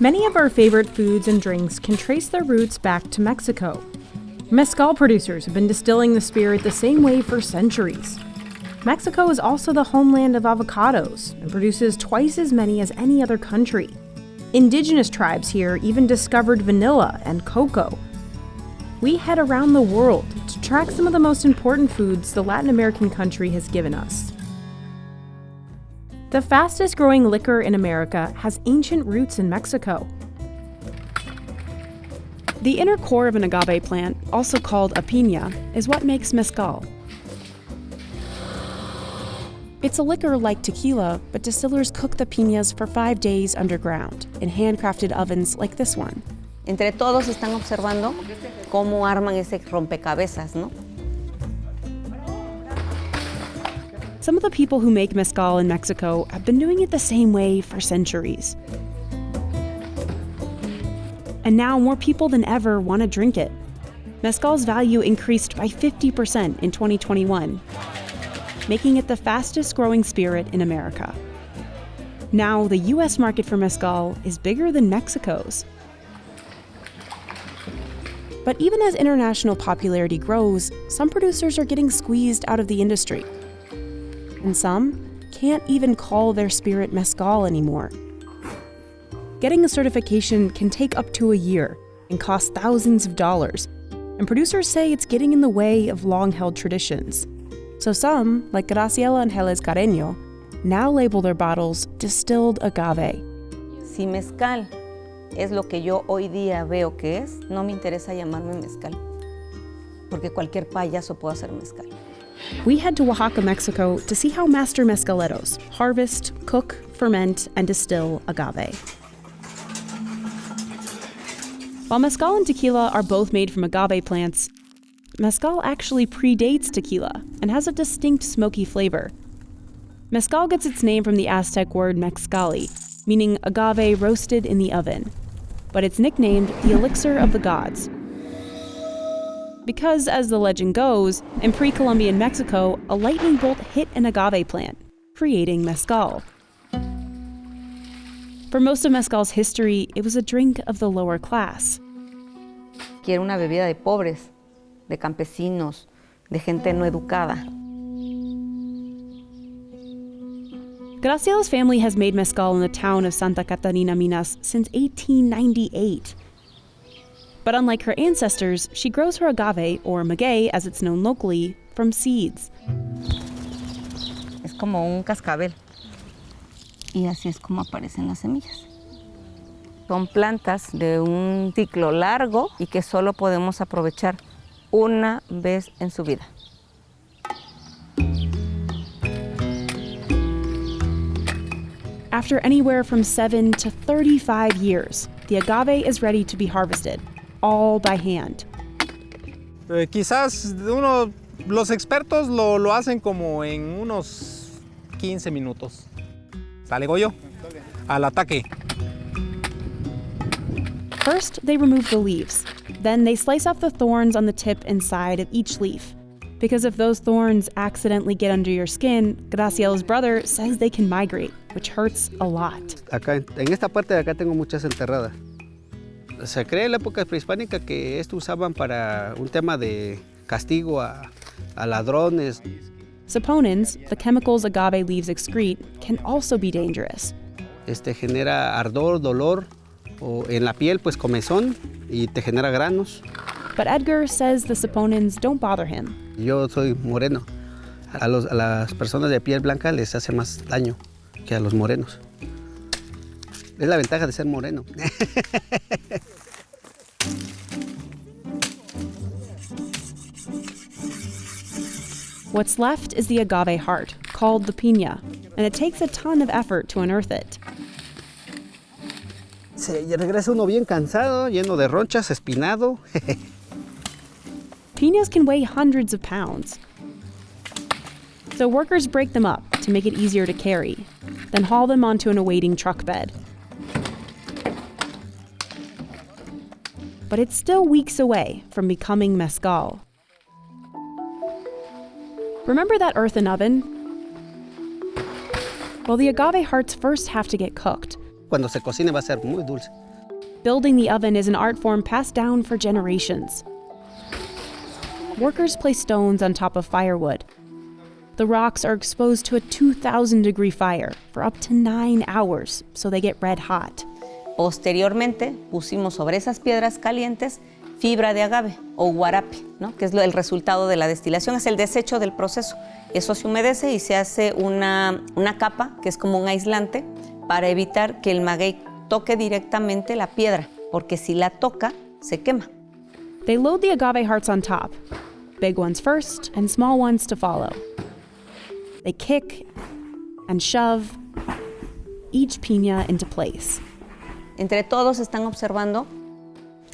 Many of our favorite foods and drinks can trace their roots back to Mexico. Mezcal producers have been distilling the spirit the same way for centuries. Mexico is also the homeland of avocados and produces twice as many as any other country. Indigenous tribes here even discovered vanilla and cocoa. We head around the world to track some of the most important foods the Latin American country has given us. The fastest growing liquor in America has ancient roots in Mexico. The inner core of an agave plant, also called a piña, is what makes mezcal. It's a liquor like tequila, but distillers cook the piñas for 5 days underground in handcrafted ovens like this one. Entre todos están observando cómo arman ese rompecabezas, ¿no? Some of the people who make mezcal in Mexico have been doing it the same way for centuries. And now more people than ever want to drink it. Mezcal's value increased by 50% in 2021, making it the fastest growing spirit in America. Now, the US market for mezcal is bigger than Mexico's. But even as international popularity grows, some producers are getting squeezed out of the industry. And some can't even call their spirit mezcal anymore. Getting a certification can take up to a year and cost thousands of dollars, and producers say it's getting in the way of long-held traditions. So some, like Graciela Angeles Carreño, now label their bottles distilled agave. Si mezcal es lo que yo hoy día veo que es, no me interesa llamarme mezcal, porque cualquier payaso puede hacer mezcal. We head to Oaxaca, Mexico to see how master mezcaleros harvest, cook, ferment, and distill agave. While mezcal and tequila are both made from agave plants, mezcal actually predates tequila and has a distinct smoky flavor. Mezcal gets its name from the Aztec word mexcali, meaning agave roasted in the oven, but it's nicknamed the elixir of the gods. Because, as the legend goes, in pre-Columbian Mexico, a lightning bolt hit an agave plant, creating mezcal. For most of mezcal's history, it was a drink of the lower class. Que era una bebida de pobres, de campesinos, de gente no educada. Graciela's family has made mezcal in the town of Santa Catarina, Minas since 1898. But unlike her ancestors, she grows her agave, or maguey as it's known locally, from seeds. Es como un cascabel. Y así es como aparecen las semillas. Son plantas de un ciclo largo y que solo podemos aprovechar una vez en su vida. After anywhere from 7 to 35 years, the agave is ready to be harvested, all by hand. Quizás los expertos lo hacen como en unos 15 minutos. ¿Sale, Goyo? Al ataque. First, they remove the leaves. Then they slice off the thorns on the tip and side of each leaf. Because if those thorns accidentally get under your skin, Graciela's brother says they can migrate, which hurts a lot. Acá, en esta parte de acá tengo muchas enterradas. Se cree en la época prehispánica que esto usaban para un tema de castigo a ladrones. Saponins, the chemicals agave leaves excrete, can also be dangerous. Genera ardor, dolor, o en la piel, pues comezón, y te genera granos. But Edgar says the saponins don't bother him. Yo soy moreno. A las personas de piel blanca les hace más daño que a los morenos. Es la ventaja de ser moreno. What's left is the agave heart, called the piña, and it takes a ton of effort to unearth it. Se regresa uno bien cansado, lleno de ronchas, espinado. Piñas can weigh hundreds of pounds. So workers break them up to make it easier to carry, then haul them onto an awaiting truck bed. But it's still weeks away from becoming mezcal. Remember that earthen oven? Well, the agave hearts first have to get cooked, Cuando se cocine va a ser muy dulce. Building the oven is an art form passed down for generations. Workers place stones on top of firewood. The rocks are exposed to a 2,000-degree fire for up to 9 hours, so they get red hot. Posteriormente, pusimos sobre esas piedras calientes fibra de agave o guarape, ¿no? Que es el resultado de la destilación, es el desecho del proceso. Eso se humedece y se hace una capa, que es como un aislante, para evitar que el maguey toque directamente la piedra, porque si la toca, se quema. They load the agave hearts on top, big ones first and small ones to follow. They kick and shove each piña into place. Entre todos están observando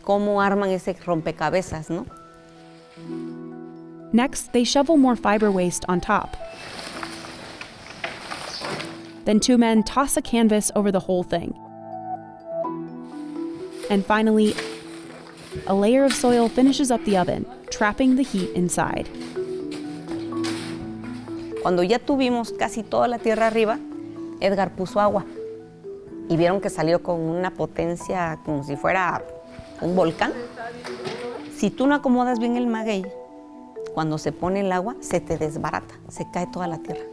cómo arman ese rompecabezas, ¿no? Next, they shovel more fiber waste on top. Then 2 men toss a canvas over the whole thing. And finally, a layer of soil finishes up the oven, trapping the heat inside. Cuando ya tuvimos casi toda la tierra arriba, Edgar puso agua y vieron que salió con una potencia como si fuera un volcán. Si tú no acomodas bien el maguey, cuando se pone el agua, se te desbarata, se cae toda la tierra.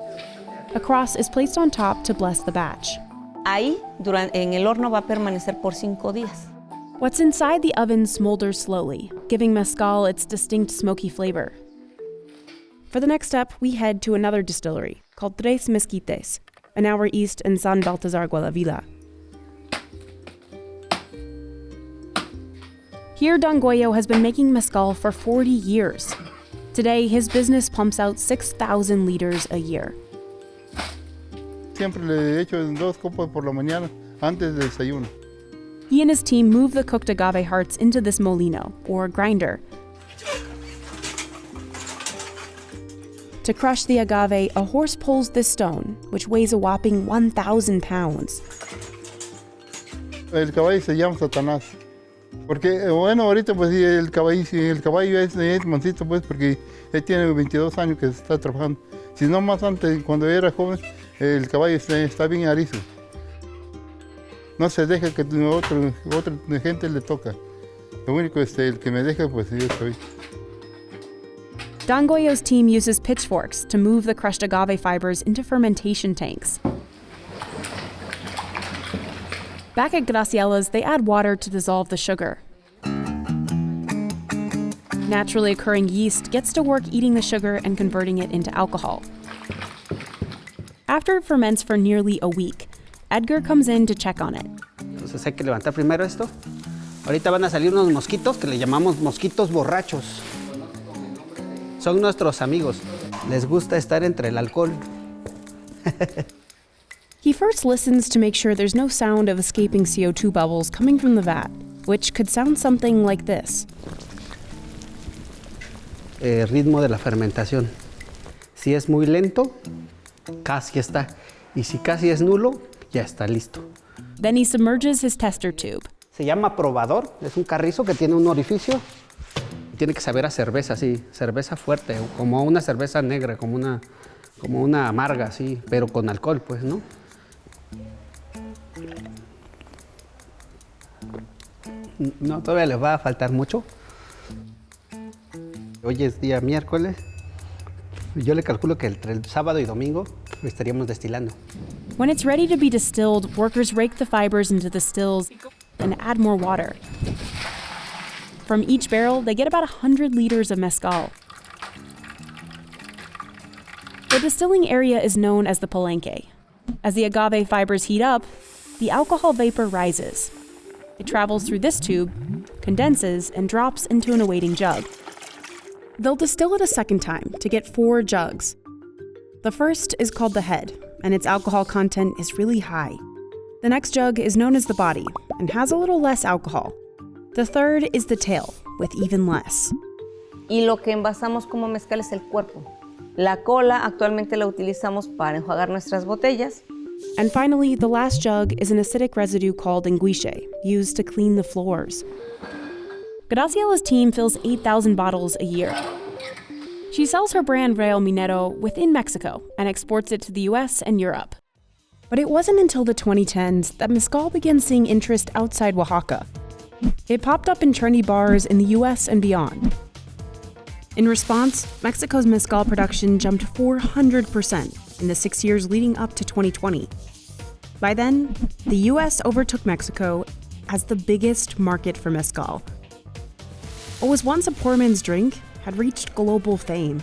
A cross is placed on top to bless the batch. Ahí, en el horno va a permanecer por 5 días. What's inside the oven smolders slowly, giving mezcal its distinct smoky flavor. For the next step, we head to another distillery called Tres Mezquites, an hour east in San Baltazar, Guadalvilla. Here, Don Goyo has been making mezcal for 40 years. Today, his business pumps out 6,000 liters a year. Siempre le echo 2 copas por la mañana antes del desayuno. He and his team move the cooked agave hearts into this molino, or grinder. To crush the agave, a horse pulls this stone, which weighs a whopping 1,000 pounds. El caballo se llama Satanás. Porque, bueno, ahorita pues el caballo es mansito pues porque él tiene 22 años que está trabajando. Si no más antes, cuando era joven, el caballo está bien arizo. No se deja que otra gente le toca. Lo único el que me deja pues yo soy. Don Goyo's team uses pitchforks to move the crushed agave fibers into fermentation tanks. Back at Graciela's, they add water to dissolve the sugar. Naturally occurring yeast gets to work eating the sugar and converting it into alcohol. After it ferments for nearly a week, Edgar comes in to check on it. Entonces hay que levantar primero esto. Ahorita van a salir unos mosquitos que le llamamos mosquitos borrachos. Son nuestros amigos. Les gusta estar entre el alcohol. He first listens to make sure there's no sound of escaping CO2 bubbles coming from the vat, which could sound something like this. Ritmo de la fermentación. Si es muy lento, casi está. Y si casi es nulo, ya está listo. Then he submerges his tester tube. Se llama probador. Es un carrizo que tiene un orificio. Tiene que saber a cerveza, sí. Cerveza fuerte, como una cerveza negra, como una amarga, sí. Pero con alcohol, pues, ¿no? No, todavía les va a faltar mucho. Hoy es día miércoles. Yo le calculo que entre el sábado y domingo lo estaríamos destilando. When it's ready to be distilled, workers rake the fibers into the stills and add more water. From each barrel, they get about 100 liters of mezcal. The distilling area is known as the Pulque. As the agave fibers heat up, the alcohol vapor rises. It travels through this tube, condenses, and drops into an awaiting jug. They'll distill it a second time to get 4 jugs. The first is called the head, and its alcohol content is really high. The next jug is known as the body and has a little less alcohol. The third is the tail, with even less. Y lo que envasamos como mezcal es el cuerpo. La cola actualmente la utilizamos para enjuagar nuestras botellas. And finally, the last jug is an acidic residue called enguiche, used to clean the floors. Graciela's team fills 8,000 bottles a year. She sells her brand Real Minero within Mexico and exports it to the US and Europe. But it wasn't until the 2010s that mezcal began seeing interest outside Oaxaca. It popped up in trendy bars in the US and beyond. In response, Mexico's mezcal production jumped 400% in the 6 years leading up to 2020. By then, the US overtook Mexico as the biggest market for mezcal. What was once a poor man's drink had reached global fame.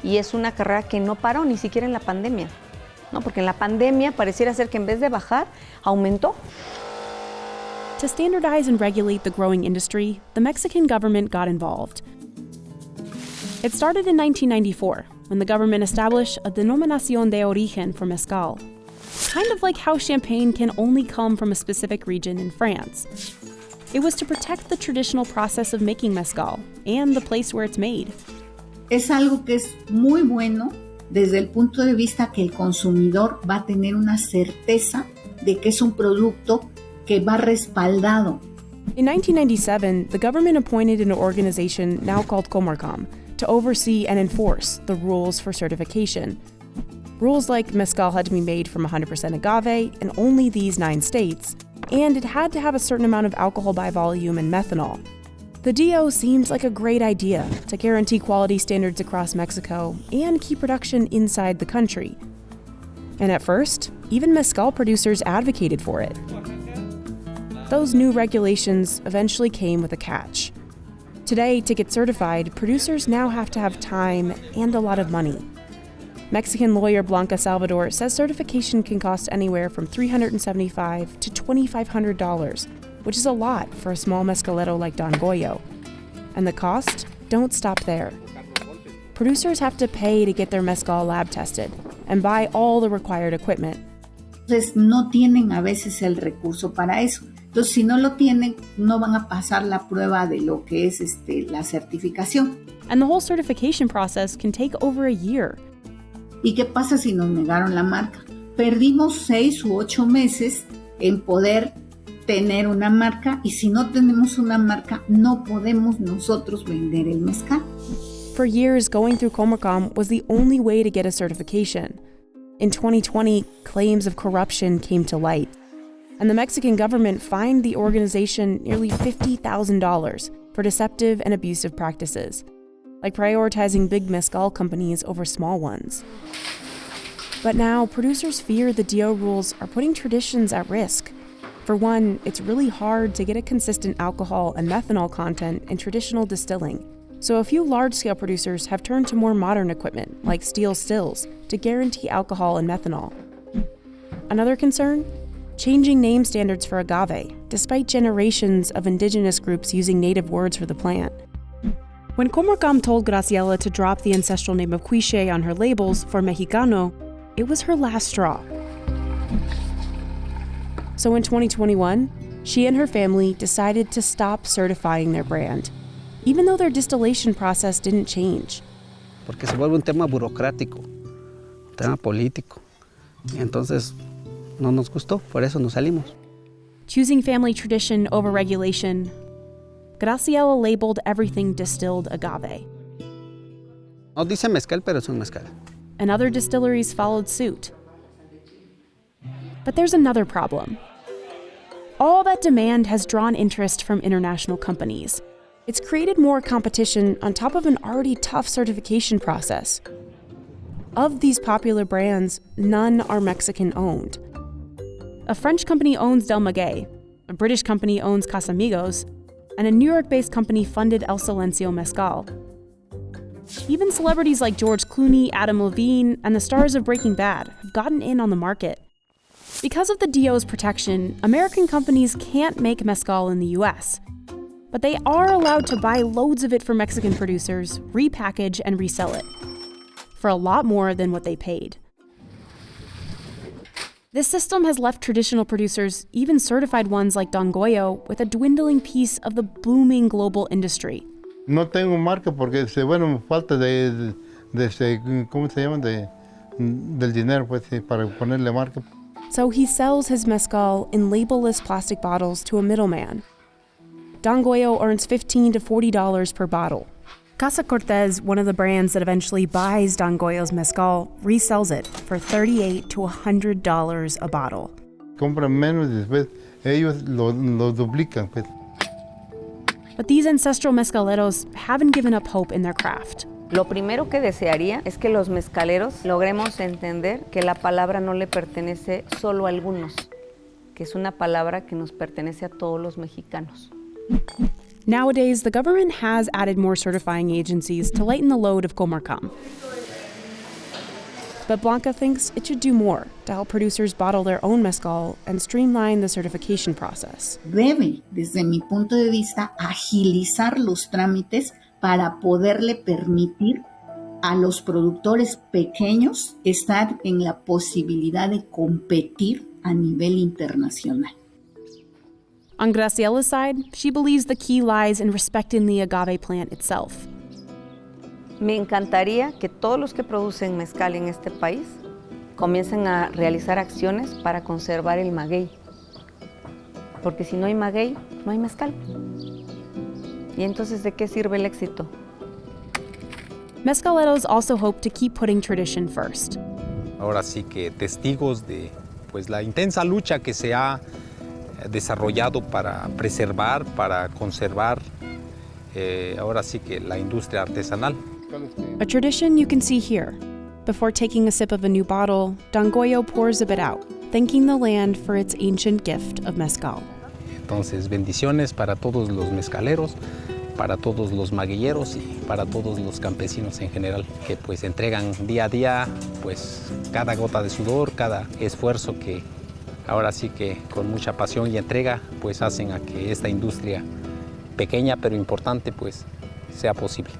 Y es una carrera que no paró ni siquiera en la pandemia, ¿no? Porque en la pandemia pareciera ser que en vez de bajar, aumentó. To standardize and regulate the growing industry, the Mexican government got involved. It started in 1994, when the government established a denominación de origen for mezcal, kind of like how champagne can only come from a specific region in France. It was to protect the traditional process of making mezcal and the place where it's made. Es algo que es muy bueno desde el punto de vista que el consumidor va a tener una certeza de que es un producto que va respaldado. In 1997, the government appointed an organization now called Comarcam to oversee and enforce the rules for certification. Rules like mezcal had to be made from 100% agave in only these 9 states, and it had to have a certain amount of alcohol by volume and methanol. The DO seemed like a great idea to guarantee quality standards across Mexico and keep production inside the country. And at first, even mezcal producers advocated for it. Those new regulations eventually came with a catch. Today, to get certified, producers now have to have time and a lot of money. Mexican lawyer Blanca Salvador says certification can cost anywhere from $375 to $2,500, which is a lot for a small mezcalero like Don Goyo. And the costs don't stop there. Producers have to pay to get their mezcal lab tested and buy all the required equipment. Entonces no tienen a veces el recurso para eso. Entonces si no lo tienen, no van a pasar la prueba de lo que es la certificación. And the whole certification process can take over a year. ¿Y qué pasa si nos negaron la marca? Perdimos 6 u 8 meses en poder tener una marca, y si no tenemos una marca, no podemos nosotros vender el mezcal. For years, going through Comarcam was the only way to get a certification. In 2020, claims of corruption came to light, and the Mexican government fined the organization nearly $50,000 for deceptive and abusive practices, like prioritizing big mezcal companies over small ones. But now, producers fear the DO rules are putting traditions at risk. For one, it's really hard to get a consistent alcohol and methanol content in traditional distilling. So a few large-scale producers have turned to more modern equipment, like steel stills, to guarantee alcohol and methanol. Another concern? Changing name standards for agave, despite generations of indigenous groups using native words for the plant. When Comarcam told Graciela to drop the ancestral name of Quiche on her labels for Mexicano, it was her last straw. So in 2021, she and her family decided to stop certifying their brand, even though their distillation process didn't change. Porque se vuelve un tema burocrático, un tema político. Y entonces no nos gustó, por eso nos salimos. Choosing family tradition over regulation, Graciela labeled everything distilled agave. No dice mezcal, pero es un mezcal. And other distilleries followed suit. But there's another problem. All that demand has drawn interest from international companies. It's created more competition on top of an already tough certification process. Of these popular brands, none are Mexican-owned. A French company owns Del Maguey, a British company owns Casamigos, and a New York-based company funded El Silencio Mezcal. Even celebrities like George Clooney, Adam Levine, and the stars of Breaking Bad have gotten in on the market. Because of the DO's protection, American companies can't make mezcal in the US, but they are allowed to buy loads of it from Mexican producers, repackage, and resell it for a lot more than what they paid. This system has left traditional producers, even certified ones like Don Goyo, with a dwindling piece of the booming global industry. No tengo marca porque, bueno, falta ¿cómo se llama? Del dinero, pues, para ponerle marca. So he sells his mezcal in label-less plastic bottles to a middleman. Don Goyo earns $15 to $40 per bottle. Casa Cortez, one of the brands that eventually buys Don Goyo's mezcal, resells it for $38 to $100 a bottle. Compran menos y después ellos lo duplican, pues. But these ancestral mezcaleros haven't given up hope in their craft. Lo primero que desearía es que los mezcaleros logremos entender que la palabra no le pertenece solo a algunos, que es una palabra que nos pertenece a todos los mexicanos. Nowadays, the government has added more certifying agencies to lighten the load of Comarcam. But Blanca thinks it should do more to help producers bottle their own mezcal and streamline the certification process. Debe, desde mi punto de vista, agilizar los trámites para poderle permitir a los productores pequeños estar en la posibilidad de competir a nivel internacional. On Graciela's side, she believes the key lies in respecting the agave plant itself. Me encantaría que todos los que producen mezcal en este país comiencen a realizar acciones para conservar el maguey. Porque si no hay maguey, no hay mezcal. ¿Y entonces de qué sirve el éxito? Mezcaleros also hope to keep putting tradition first. Ahora sí que testigos de pues, la intensa lucha que se ha desarrollado para preservar, para conservar, ahora sí que la industria artesanal. A tradition you can see here. Before taking a sip of a new bottle, Don Goyo pours a bit out, thanking the land for its ancient gift of mezcal. Entonces, bendiciones para todos los mezcaleros, para todos los maguilleros y para todos los campesinos en general, que pues entregan día a día pues cada gota de sudor, cada esfuerzo que ahora sí que con mucha pasión y entrega pues hacen a que esta industria pequeña pero importante pues sea posible.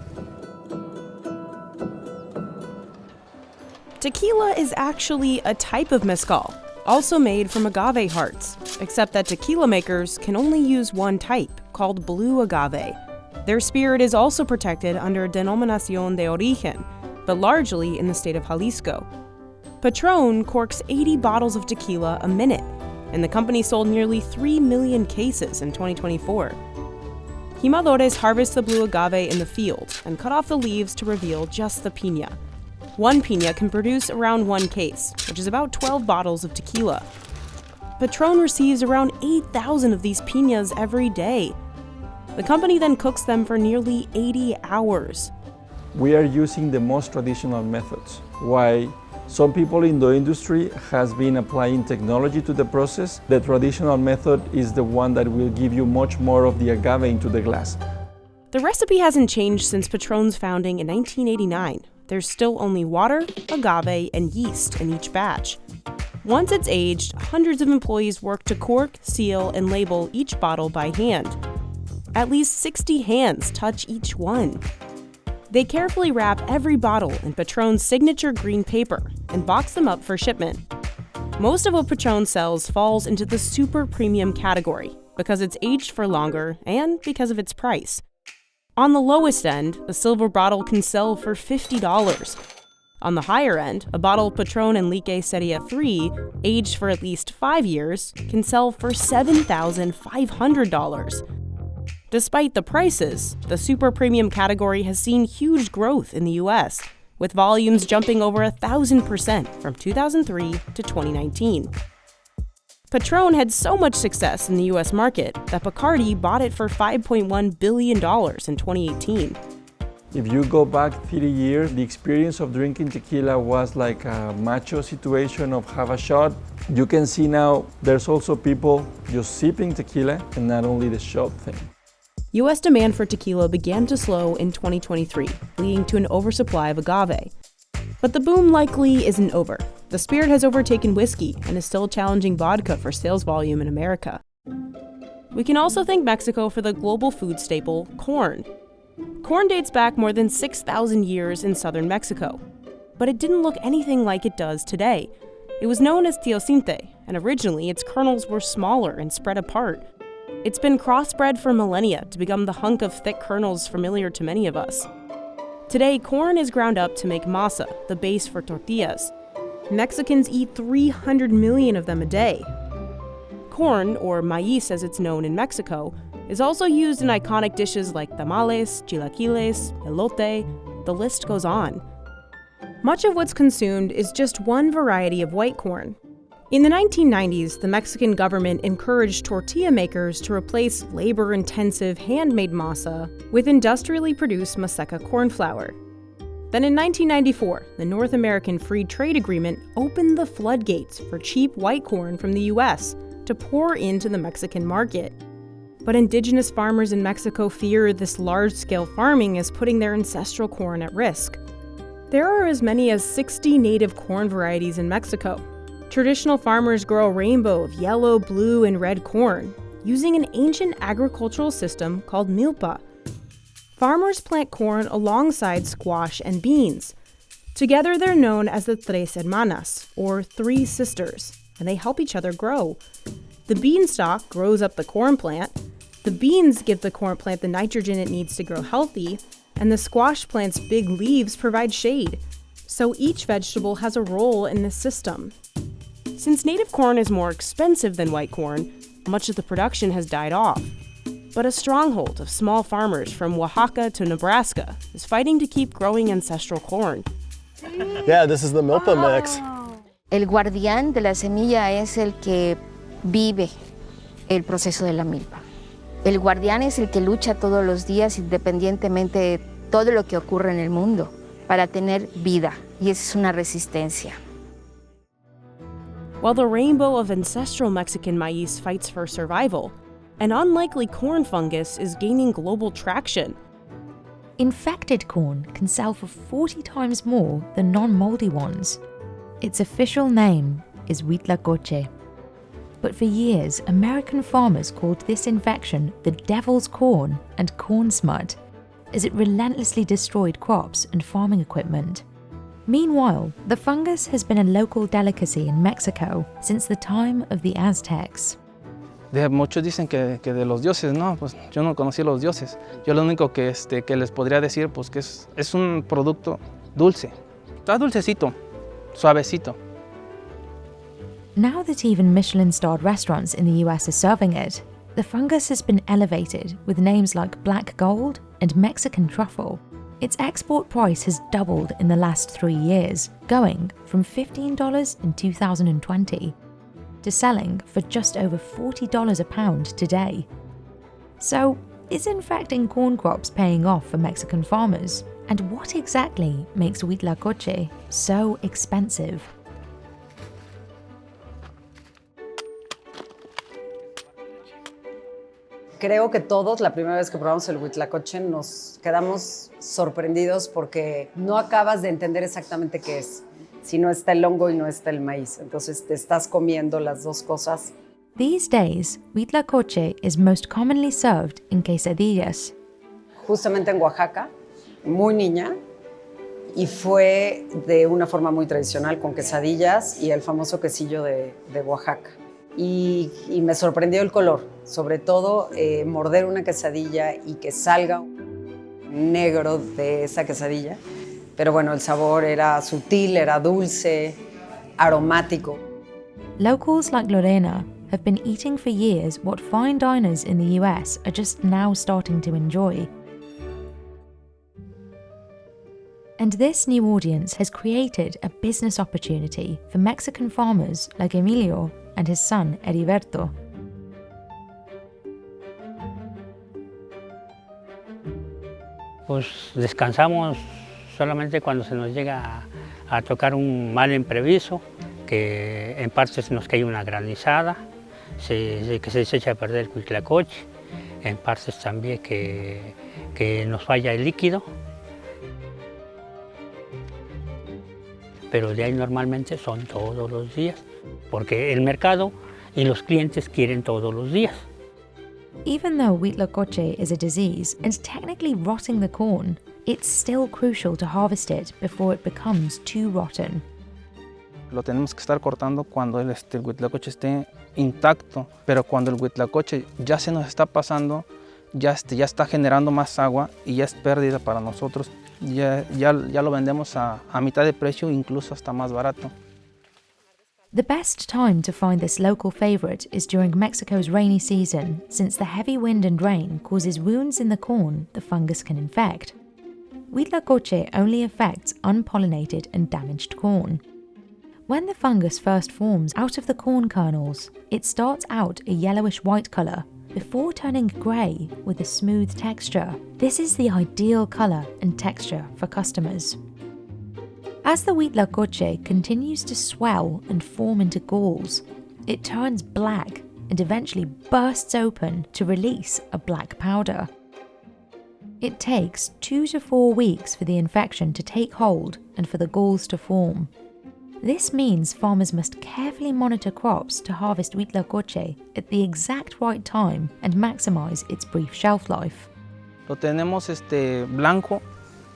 Tequila is actually a type of mezcal, also made from agave hearts, except that tequila makers can only use one type, called blue agave. Their spirit is also protected under Denominación de Origen, but largely in the state of Jalisco. Patron corks 80 bottles of tequila a minute, and the company sold nearly 3 million cases in 2024. Jimadores harvest the blue agave in the field and cut off the leaves to reveal just the piña. One piña can produce around 1 case, which is about 12 bottles of tequila. Patron receives around 8,000 of these piñas every day. The company then cooks them for nearly 80 hours. We are using the most traditional methods. Why some people in the industry has been applying technology to the process, the traditional method is the one that will give you much more of the agave into the glass. The recipe hasn't changed since Patron's founding in 1989. There's still only water, agave, and yeast in each batch. Once it's aged, hundreds of employees work to cork, seal, and label each bottle by hand. At least 60 hands touch each one. They carefully wrap every bottle in Patron's signature green paper and box them up for shipment. Most of what Patron sells falls into the super premium category because it's aged for longer and because of its price. On the lowest end, a silver bottle can sell for $50. On the higher end, a bottle of Patron Enrique Serie 3, aged for at least 5 years, can sell for $7,500. Despite the prices, the super premium category has seen huge growth in the US, with volumes jumping over 1,000% from 2003 to 2019. Patron had so much success in the US market that Bacardi bought it for $5.1 billion in 2018. If you go back 30 years, the experience of drinking tequila was like a macho situation of have a shot. You can see now there's also people just sipping tequila and not only the shot thing. US demand for tequila began to slow in 2023, leading to an oversupply of agave. But the boom likely isn't over. The spirit has overtaken whiskey and is still challenging vodka for sales volume in America. We can also thank Mexico for the global food staple, corn. Corn dates back more than 6,000 years in southern Mexico, but it didn't look anything like it does today. It was known as teosinte, and originally its kernels were smaller and spread apart. It's been crossbred for millennia to become the hunk of thick kernels familiar to many of us. Today, corn is ground up to make masa, the base for tortillas. Mexicans eat 300 million of them a day. corn, or maíz as it's known in Mexico, is also used in iconic dishes like tamales, chilaquiles, elote. The list goes on. Much of what's consumed is just one variety of white corn. In the 1990s, the Mexican government encouraged tortilla makers to replace labor-intensive handmade masa with industrially produced maseca corn flour. Then in 1994, the North American Free Trade Agreement opened the floodgates for cheap white corn from the US to pour into the Mexican market. But indigenous farmers in Mexico fear this large-scale farming is putting their ancestral corn at risk. There are as many as 60 native corn varieties in Mexico. Traditional farmers grow a rainbow of yellow, blue, and red corn, using an ancient agricultural system called milpa. Farmers plant corn alongside squash and beans. Together they're known as the Tres Hermanas, or Three Sisters, and they help each other grow. The beanstalk grows up the corn plant, the beans give the corn plant the nitrogen it needs to grow healthy, and the squash plant's big leaves provide shade. So each vegetable has a role in this system. Since native corn is more expensive than white corn, much of the production has died off. But a stronghold of small farmers from Oaxaca to Nebraska is fighting to keep growing ancestral corn. Yeah, this is the milpa mix. El guardián de la semilla es el que vive el proceso de la milpa. El guardián es el que lucha todos los días independientemente de todo lo que ocurre en el mundo para tener vida, y esa es una resistencia. While the rainbow of ancestral Mexican maíz fights for survival, an unlikely corn fungus is gaining global traction. Infected corn can sell for 40 times more than non-moldy ones. Its official name is Huitlacoche. But for years, American farmers called this infection the devil's corn and corn smut, as it relentlessly destroyed crops and farming equipment. Meanwhile, the fungus has been a local delicacy in Mexico since the time of the Aztecs. Muchos dicen que de los dioses, no, pues yo no conocí a los dioses. Yo lo único que les podría decir pues que es un producto dulce. Está dulcecito, suavecito. Now that even Michelin-starred restaurants in the US are serving it, the fungus has been elevated with names like black gold and Mexican truffle. Its export price has doubled in the last 3 years, going from $15 in 2020 to selling for just over $40 a pound today. So, is infecting corn crops paying off for Mexican farmers? And what exactly makes Huitlacoche so expensive? Creo que todos, la primera vez que probamos el huitlacoche, nos quedamos sorprendidos porque no acabas de entender exactamente qué es. Si no está el hongo y no está el maíz. Entonces te estás comiendo las dos cosas. These days, Huitlacoche is most commonly served in quesadillas. Justamente en Oaxaca, muy niña, y fue de una forma muy tradicional, con quesadillas y el famoso quesillo de Oaxaca. Y me sorprendió el color, sobre todo morder una quesadilla y que salga negro de esa quesadilla. Pero bueno, el sabor era sutil, era dulce, aromático. Locals like Lorena have been eating for years what fine diners in the US are just now starting to enjoy. And this new audience has created a business opportunity for Mexican farmers like Emilio and his son Heriberto. Pues descansamos solamente cuando se nos llega a tocar un mal imprevisto, que en partes nos cae una granizada, que se echa a perder el huitlacoche, en partes también que nos falla el líquido. Pero de ahí normalmente son todos los días, porque el mercado y los clientes quieren todos los días. Even though Huitlacoche is a disease and technically rotting the corn, it's still crucial to harvest it before it becomes too rotten. Lo tenemos que estar cortando cuando el huitlacoche esté intacto, pero cuando el huitlacoche ya se nos está pasando, ya está generando más agua y ya es pérdida para nosotros. Ya lo vendemos a mitad de precio, incluso hasta más barato. The best time to find this local favourite is during Mexico's rainy season, since the heavy wind and rain causes wounds in the corn the fungus can infect. Huitlacoche only affects unpollinated and damaged corn. When the fungus first forms out of the corn kernels, it starts out a yellowish-white colour before turning grey with a smooth texture. This is the ideal colour and texture for customers. As the Huitlacoche continues to swell and form into galls, it turns black and eventually bursts open to release a black powder. It takes 2 to 4 weeks for the infection to take hold and for the galls to form. This means farmers must carefully monitor crops to harvest Huitlacoche at the exact right time and maximize its brief shelf life. Lo tenemos blanco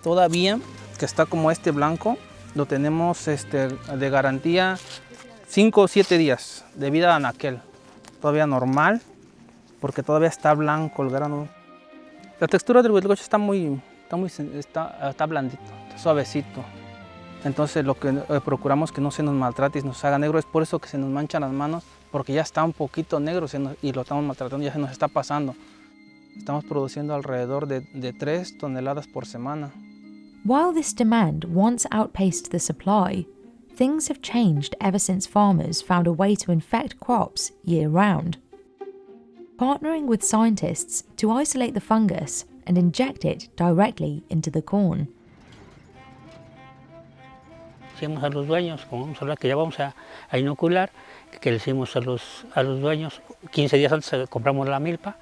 todavía, que está como blanco. Lo tenemos de garantía 5 o 7 días de vida en aquel. Todavía normal, porque todavía está blanco el grano. La textura del huitlacoche está blandito, está suavecito. Entonces lo que procuramos que no se nos maltrate y nos haga negro. Es por eso que se nos manchan las manos, porque ya está un poquito negro y lo estamos maltratando, ya se nos está pasando. Estamos produciendo alrededor de 3 toneladas por semana. While this demand once outpaced the supply, things have changed ever since farmers found a way to infect crops year-round. Partnering with scientists to isolate the fungus and inject it directly into the corn. Decimos a los dueños, como vamos a hablar que ya vamos a inocular, que le decimos a los dueños, 15 días antes compramos la milpa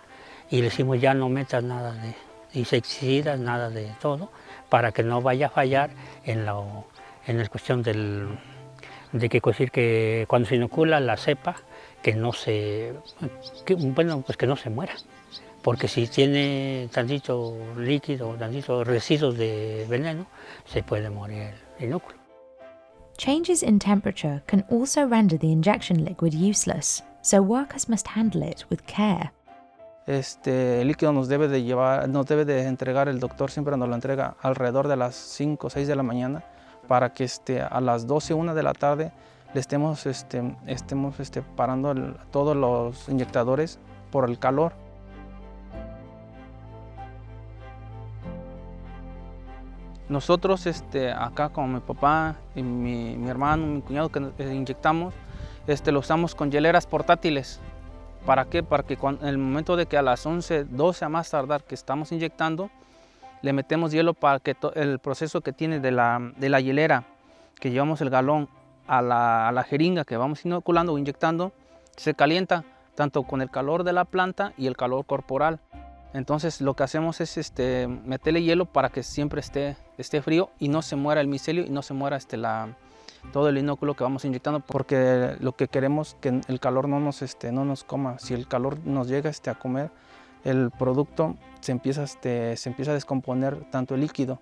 y le decimos ya no metas nada de insecticidas, nada de todo, para que no vaya a fallar en la cuestión de que cuando se inocula la cepa, que no se muera. Porque si tiene tantito líquido, tantito residuos de veneno, se puede morir el inóculo. Changes in temperature can also render the injection liquid useless, so workers must handle it with care. El líquido nos debe de entregar el doctor, siempre nos lo entrega alrededor de las 5 o 6 de la mañana, para que a las 12 o 1 de la tarde le estemos parando todos los inyectadores por el calor. Nosotros acá con mi papá y mi hermano, mi cuñado que inyectamos, lo usamos con hieleras portátiles. ¿Para qué? Para que en el momento de que a las 11, 12 a más tardar que estamos inyectando, le metemos hielo para que el proceso que tiene de la hielera, que llevamos el galón a la jeringa que vamos inoculando o inyectando, se calienta tanto con el calor de la planta y el calor corporal. Entonces lo que hacemos es meterle hielo para que siempre esté frío y no se muera el micelio y no se muera todo el inóculo que vamos inyectando, porque lo que queremos es que el calor no nos coma. Si el calor nos llega a comer, el producto se empieza a descomponer tanto el líquido.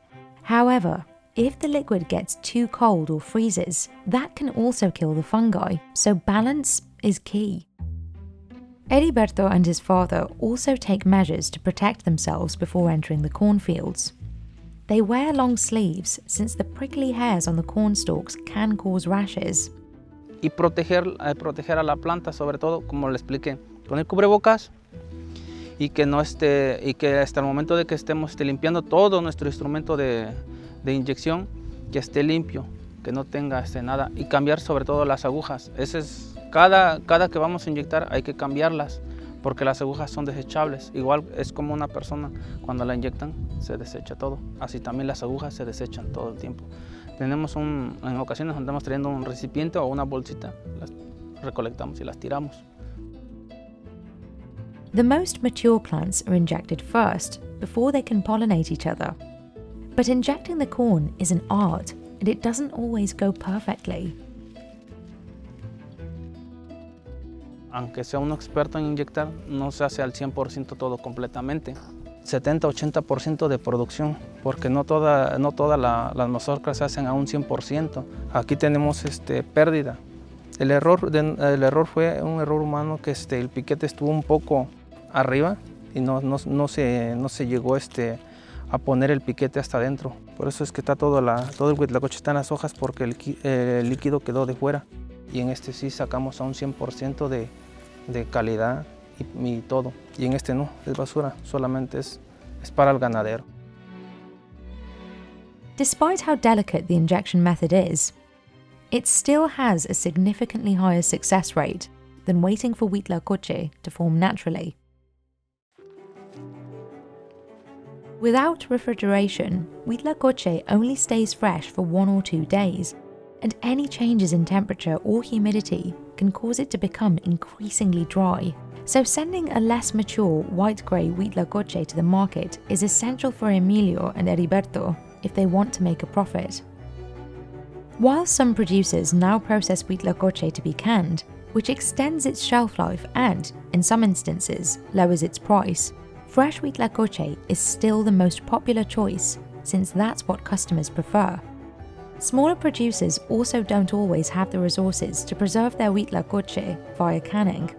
However, if the liquid gets too cold or freezes, that can also kill the fungi, so balance is key. Heriberto and his father also take measures to protect themselves before entering the cornfields. They wear long sleeves since the prickly hairs on the corn stalks can cause rashes. Y proteger a la planta, sobre todo, como le expliqué, poner cubrebocas y que hasta el momento de que estemos limpiando todo nuestro instrumento de inyección, que esté limpio, que no tenga nada, y cambiar sobre todo las agujas. Cada que vamos a inyectar hay que cambiarlas, porque las agujas son desechables. Igual es como una persona, cuando la inyectan se desecha todo. Así también las agujas se desechan todo el tiempo. En ocasiones andamos trayendo un recipiente o una bolsita, las recolectamos y las tiramos. The most mature plants are injected first, before they can pollinate each other. But injecting the corn is an art, and it doesn't always go perfectly. Aunque sea un experto en inyectar, no se hace al 100% todo completamente. 70-80% de producción, porque no todas las mazorcas se hacen a un 100%. Aquí tenemos pérdida. El error fue un error humano, que el piquete estuvo un poco arriba y no se llegó a poner el piquete hasta adentro. Por eso es que está todo el huitlacoche está en las hojas, porque el líquido quedó de fuera. Y en este sí sacamos a un 100% de calidad y todo. Y en este no, es basura, solamente es para el ganadero. Despite how delicate the injection method is, it still has a significantly higher success rate than waiting for Huitlacoche to form naturally. Without refrigeration, Huitlacoche only stays fresh for 1 or 2 days, and any changes in temperature or humidity can cause it to become increasingly dry. So sending a less mature white-grey Huitlacoche to the market is essential for Emilio and Heriberto if they want to make a profit. While some producers now process Huitlacoche to be canned, which extends its shelf life and, in some instances, lowers its price, fresh Huitlacoche is still the most popular choice since that's what customers prefer. Smaller producers also don't always have the resources to preserve their Huitlacoche via canning.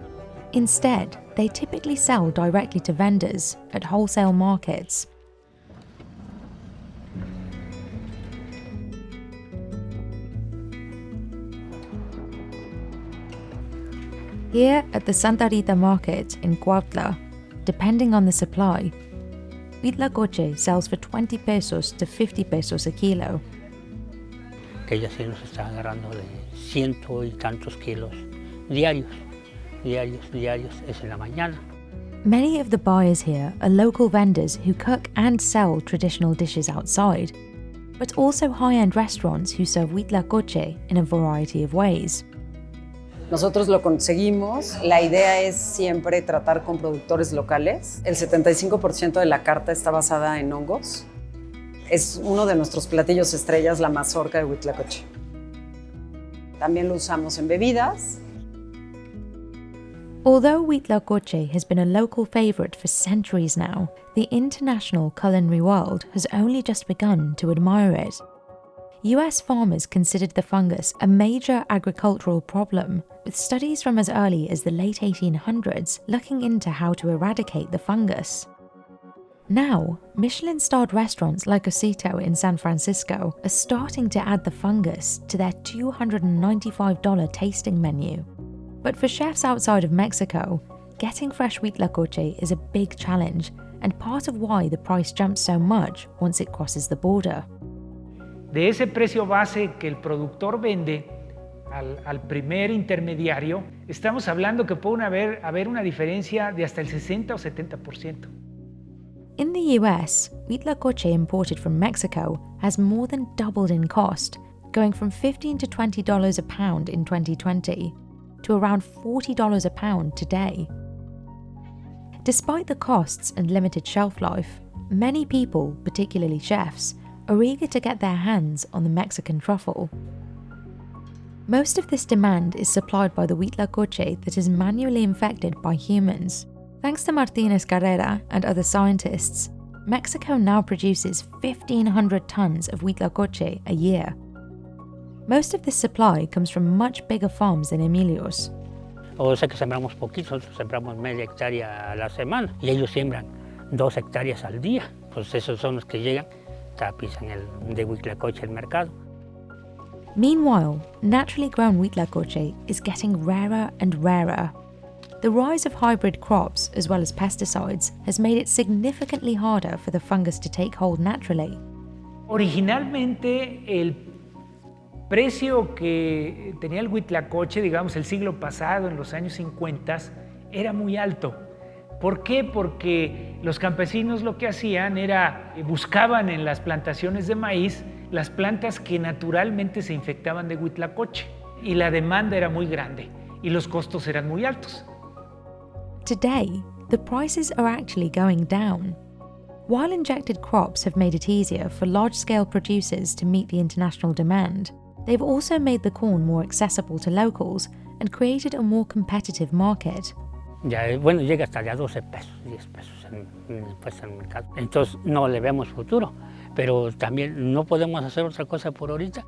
Instead, they typically sell directly to vendors at wholesale markets. Here at the Santa Rita market in Cuautla, depending on the supply, Huitlacoche sells for 20 pesos to 50 pesos a kilo. Que ella sí nos está agarrando de 100 y tantos kilos diarios, es en la mañana. Many of the buyers here are local vendors who cook and sell traditional dishes outside, but also high-end restaurants who serve Huitlacoche in a variety of ways. Nosotros lo conseguimos. La idea es siempre tratar con productores locales. El 75% de la carta está basada en hongos. Es uno de nuestros platillos estrellas, la mazorca de Huitlacoche. También lo usamos en bebidas. Although Huitlacoche has been a local favourite for centuries now, the international culinary world has only just begun to admire it. US farmers considered the fungus a major agricultural problem, with studies from as early as the late 1800s looking into how to eradicate the fungus. Now, Michelin-starred restaurants like Osito in San Francisco are starting to add the fungus to their $295 tasting menu. But for chefs outside of Mexico, getting fresh Huitlacoche is a big challenge, and part of why the price jumps so much once it crosses the border. De ese precio base que el productor vende al primer intermediario, estamos hablando que puede haber una diferencia de hasta el 60 o 70%. In the US, Huitlacoche imported from Mexico has more than doubled in cost, going from $15 to $20 a pound in 2020 to around $40 a pound today. Despite the costs and limited shelf life, many people, particularly chefs, are eager to get their hands on the Mexican truffle. Most of this demand is supplied by the Huitlacoche that is manually infected by humans. Thanks to Martínez Carrera and other scientists, Mexico now produces 1,500 tons of Huitlacoche a year. Most of this supply comes from much bigger farms than Emilio's. O sea que sembramos poquito, nosotros sembramos media hectárea a la semana y ellos siembran 2 hectáreas al día. Pues esos son los que llegan, tapizan de Huitlacoche el mercado. Meanwhile, naturally grown Huitlacoche is getting rarer and rarer. The rise of hybrid crops, as well as pesticides, has made it significantly harder for the fungus to take hold naturally. Originalmente, el precio que tenía el Huitlacoche, digamos, el siglo pasado, en los años 50, era muy alto. ¿Por qué? Porque los campesinos lo que hacían era, buscaban en las plantaciones de maíz las plantas que naturalmente se infectaban de Huitlacoche, y la demanda era muy grande y los costos eran muy altos. Today, the prices are actually going down. While injected crops have made it easier for large-scale producers to meet the international demand, they've also made the corn more accessible to locals and created a more competitive market. Ya, bueno, llega hasta ya 12 pesos, 10 pesos en el mercado. Entonces no le vemos futuro, pero también no podemos hacer otra cosa por ahorita.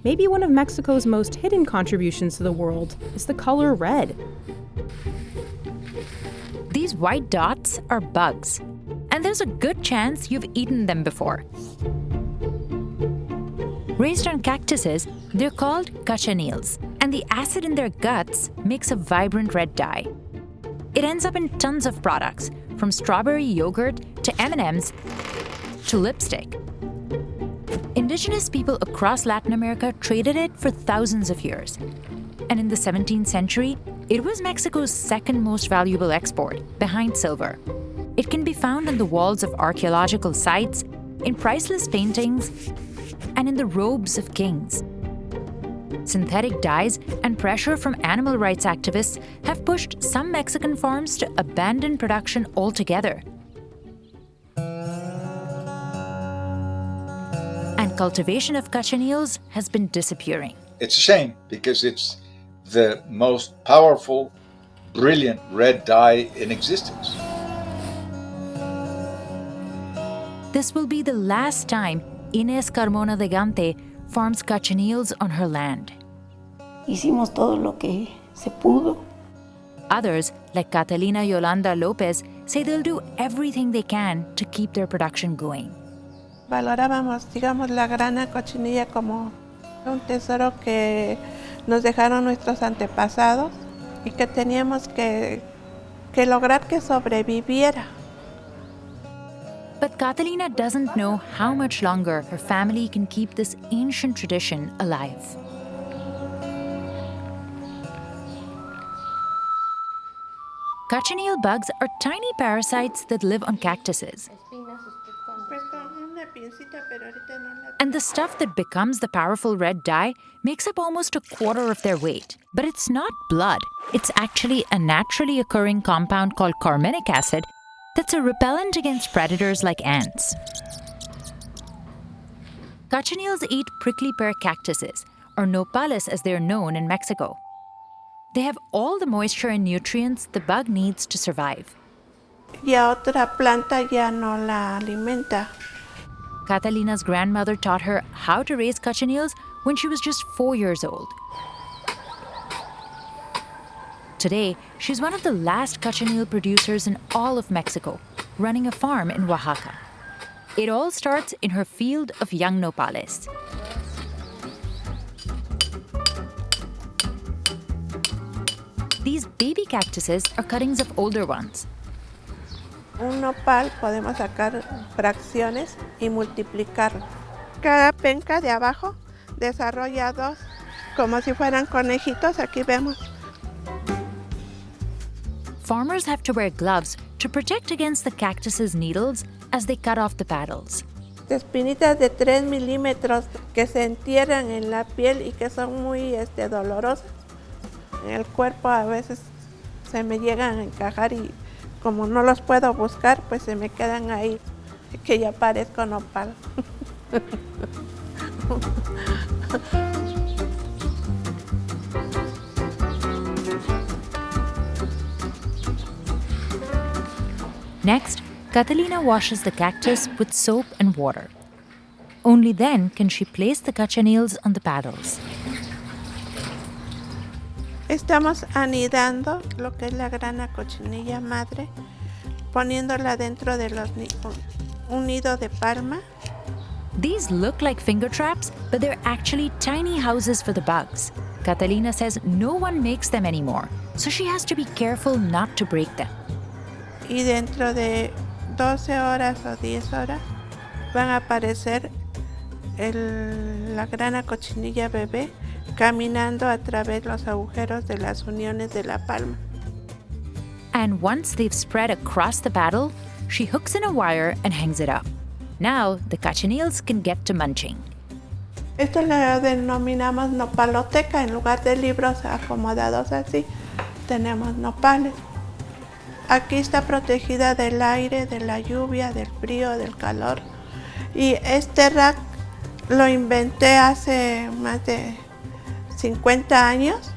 Maybe one of Mexico's most hidden contributions to the world is the color red. These white dots are bugs, and there's a good chance you've eaten them before. Raised on cactuses, they're called cochineals, and the acid in their guts makes a vibrant red dye. It ends up in tons of products, from strawberry yogurt to M&Ms to lipstick. Indigenous people across Latin America traded it for thousands of years. And in the 17th century, it was Mexico's second most valuable export, behind silver. It can be found on the walls of archaeological sites, in priceless paintings, and in the robes of kings. Synthetic dyes and pressure from animal rights activists have pushed some Mexican farms to abandon production altogether. And cultivation of cochineals has been disappearing. It's a shame because it's the most powerful, brilliant red dye in existence. This will be the last time Inés Carmona de Gante farms cochineals on her land. Hicimos todo lo que se pudo. Others, like Catalina Yolanda Lopez, say they'll do everything they can to keep their production going. Valorábamos, digamos, la grana cochinilla como un tesoro que nos dejaron nuestros antepasados y que teníamos que lograr que sobreviviera. But Catalina doesn't know how much longer her family can keep this ancient tradition alive. Cochineal bugs are tiny parasites that live on cactuses. And the stuff that becomes the powerful red dye makes up almost a quarter of their weight. But it's not blood. It's actually a naturally occurring compound called carminic acid that's a repellent against predators like ants. Cochineals eat prickly pear cactuses, or nopales as they're known in Mexico. They have all the moisture and nutrients the bug needs to survive. Y a otra planta ya no la alimenta. Catalina's grandmother taught her how to raise cochineals when she was just 4 years old. Today, she's one of the last cochineal producers in all of Mexico, running a farm in Oaxaca. It all starts in her field of young nopales. These baby cactuses are cuttings of older ones. Un nopal podemos sacar fracciones y multiplicarlo. Cada penca de abajo desarrolla dos, como si fueran conejitos, aquí vemos. Farmers have to wear gloves to protect against the cactus's needles as they cut off the paddles. Espinitas de 3 milímetros que se entierran en la piel y que son muy dolorosas. En el cuerpo a veces se me llegan a encajar y como no los puedo buscar, pues se me quedan ahí, que ya parezco nopal. Next, Catalina washes the cactus with soap and water. Only then can she place the cochineals on the paddles. Estamos anidando lo que es la grana cochinilla madre, poniéndola dentro de un nido de palma. These look like finger traps, but they're actually tiny houses for the bugs. Catalina says no one makes them anymore, so she has to be careful not to break them. Y dentro de 12 horas o 10 horas van a aparecer la grana cochinilla bebé caminando a través de los agujeros de las uniones de la palma. And once they've spread across the paddle, she hooks in a wire and hangs it up. Now the cochineals can get to munching. Esto lo denominamos nopaloteca. En lugar de libros acomodados así, tenemos nopales. Aquí está protegida del aire, de la lluvia, del frío, del calor. Y este rack lo inventé hace más de 50 años.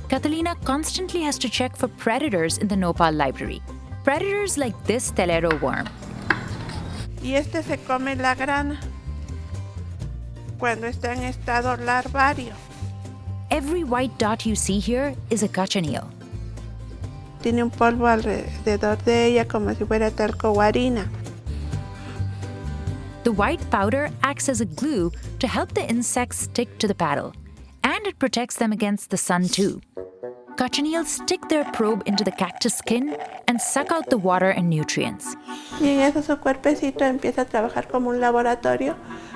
Catalina constantly has to check for predators in the nopal library. Predators like this telero worm. Y este se come la grana cuando está en estado larvario. Every white dot you see here is a cochineal. Tiene un polvo alrededor de ella como si fuera talco o harina. The white powder acts as a glue to help the insects stick to the paddle, and it protects them against the sun too. Cochineals stick their probe into the cactus skin and suck out the water and nutrients. Y en eso su cuerpecito empieza a trabajar como un laboratorio,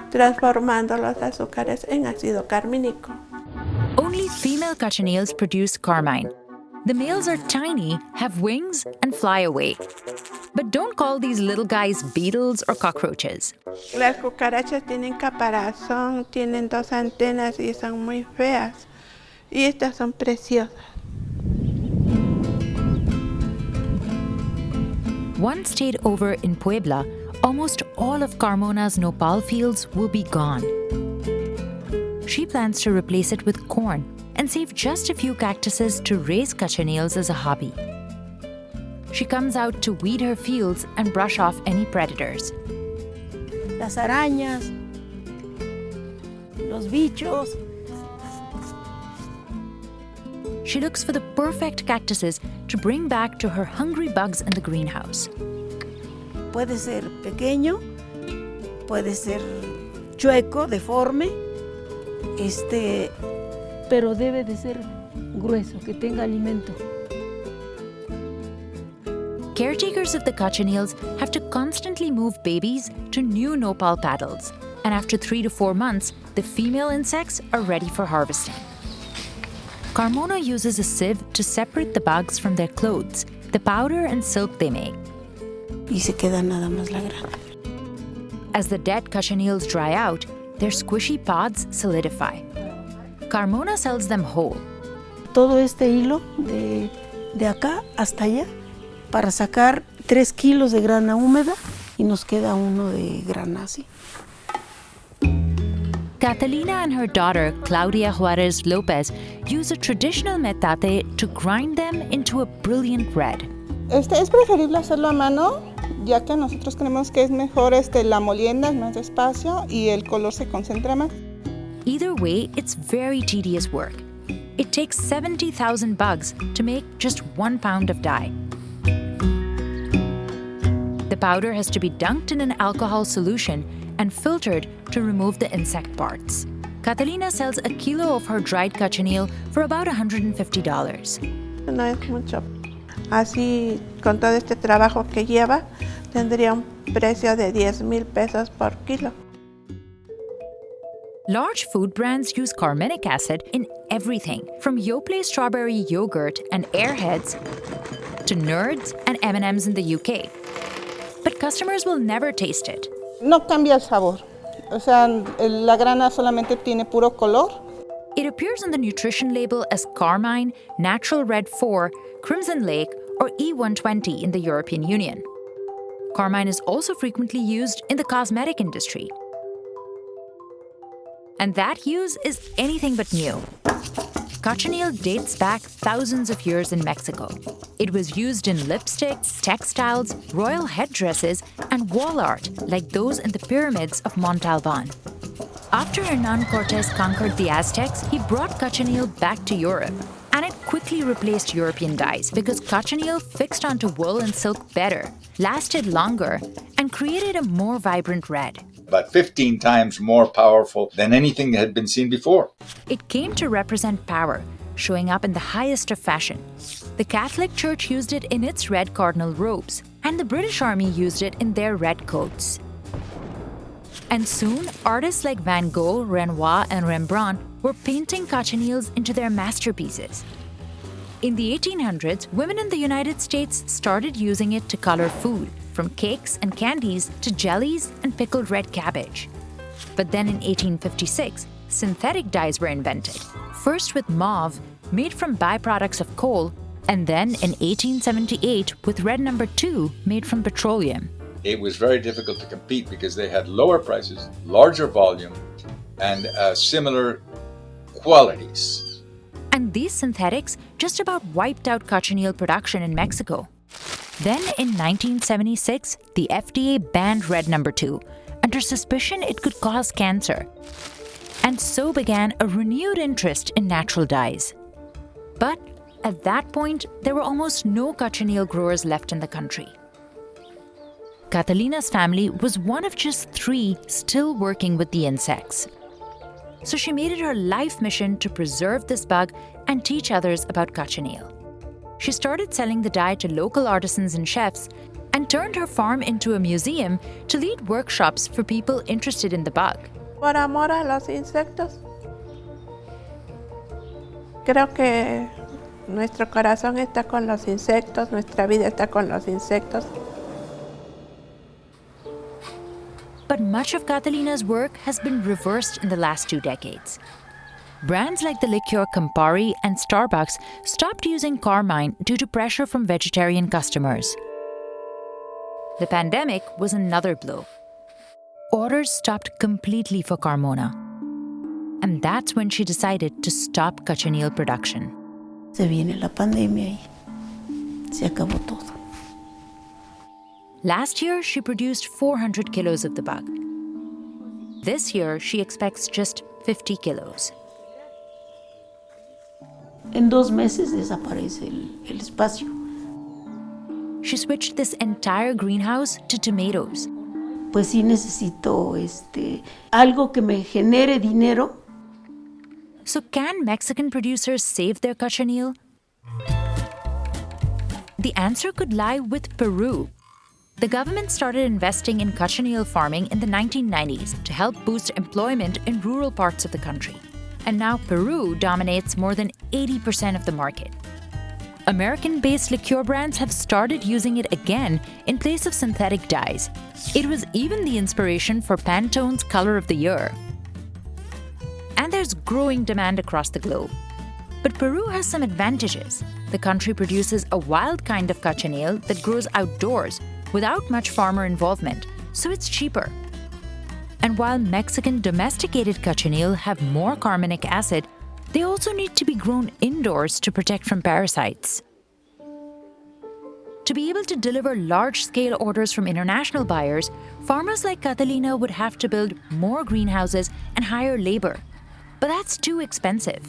transformando los azúcares en ácido carmínico. Only female cochineals produce carmine. The males are tiny, have wings, and fly away. But don't call these little guys beetles or cockroaches. Las cucarachas tienen caparazón, tienen 2 antenas y son muy feas. Y estas son preciosas. One stayed over in Puebla, almost all of Carmona's nopal fields will be gone. She plans to replace it with corn and save just a few cactuses to raise cochineals as a hobby. She comes out to weed her fields and brush off any predators. Las arañas, los bichos. She looks for the perfect cactuses to bring back to her hungry bugs in the greenhouse. Puede ser pequeño, puede ser chueco, deforme, pero debe de ser grueso, que tenga alimento. Caretakers of the cochineals have to constantly move babies to new nopal paddles, and after 3 to 4 months, the female insects are ready for harvesting. Carmona uses a sieve to separate the bugs from their clothes, the powder and silk they make. Y se queda nada más la grana. As the dead cochineals dry out, their squishy pods solidify. Carmona sells them whole. Todo este hilo de acá hasta allá para sacar 3 kilos de grana húmeda y nos queda uno de grana así. Catalina and her daughter, Claudia Juarez Lopez, use a traditional metate to grind them into a brilliant red. Es preferible hacerlo a mano, ya que nosotros creemos que es mejor la molienda, es más despacio y el color se concentra más. Either way, it's very tedious work. It takes 70,000 bugs to make just 1 pound of dye. The powder has to be dunked in an alcohol solution and filtered to remove the insect parts. Catalina sells a kilo of her dried cochineal for about $150. No es mucho. Así, con todo este trabajo que lleva, tendría un precio de 10,000 pesos por kilo. Large food brands use carminic acid in everything, from Yoplait strawberry yogurt and Airheads to Nerds and M&Ms in the UK. But customers will never taste it. No cambia el sabor. O sea, la grana solamente tiene puro color. It appears on the nutrition label as Carmine, Natural Red 4, Crimson Lake, or E120 in the European Union. Carmine is also frequently used in the cosmetic industry. And that use is anything but new. Cochineal dates back thousands of years in Mexico. It was used in lipsticks, textiles, royal headdresses, and wall art like those in the pyramids of Montalban. After Hernán Cortés conquered the Aztecs, he brought cochineal back to Europe. And it quickly replaced European dyes because cochineal fixed onto wool and silk better, lasted longer, and created a more vibrant red. About 15 times more powerful than anything that had been seen before. It came to represent power, showing up in the highest of fashion. The Catholic Church used it in its red cardinal robes, and the British Army used it in their red coats. And soon, artists like Van Gogh, Renoir, and Rembrandt were painting cochineals into their masterpieces. In the 1800s, women in the United States started using it to color food, from cakes and candies to jellies and pickled red cabbage. But then in 1856, synthetic dyes were invented, first with mauve, made from byproducts of coal, and then in 1878 with red number 2, made from petroleum. It was very difficult to compete because they had lower prices, larger volume, and similar qualities. And these synthetics just about wiped out cochineal production in Mexico. Then in 1976, the FDA banned red number 2, under suspicion it could cause cancer. And so began a renewed interest in natural dyes. But at that point, there were almost no cochineal growers left in the country. Catalina's family was one of just 3 still working with the insects. So she made it her life mission to preserve this bug and teach others about cochineal. She started selling the dye to local artisans and chefs and turned her farm into a museum to lead workshops for people interested in the bug. Por amor a los insectos. Creo que nuestro corazón está con los insectos, nuestra vida está con los insectos. But much of Catalina's work has been reversed in the last 2 decades. Brands like the liqueur Campari and Starbucks stopped using carmine due to pressure from vegetarian customers. The pandemic was another blow. Orders stopped completely for Carmona. And that's when she decided to stop cochineal production. Se viene la pandemia y se acabó todo. Last year, she produced 400 kilos of the bug. This year, she expects just 50 kilos. En 2 meses desaparece el espacio. She switched this entire greenhouse to tomatoes. Pues sí necesito algo que me genere dinero. So can Mexican producers save their cochineal? The answer could lie with Peru. The government started investing in cochineal farming in the 1990s to help boost employment in rural parts of the country. And now Peru dominates more than 80% of the market. American-based liqueur brands have started using it again in place of synthetic dyes. It was even the inspiration for Pantone's Color of the Year. And there's growing demand across the globe. But Peru has some advantages. The country produces a wild kind of cochineal that grows outdoors without much farmer involvement, so it's cheaper. And while Mexican domesticated cochineal have more carminic acid, they also need to be grown indoors to protect from parasites. To be able to deliver large-scale orders from international buyers, farmers like Catalina would have to build more greenhouses and hire labor. But that's too expensive.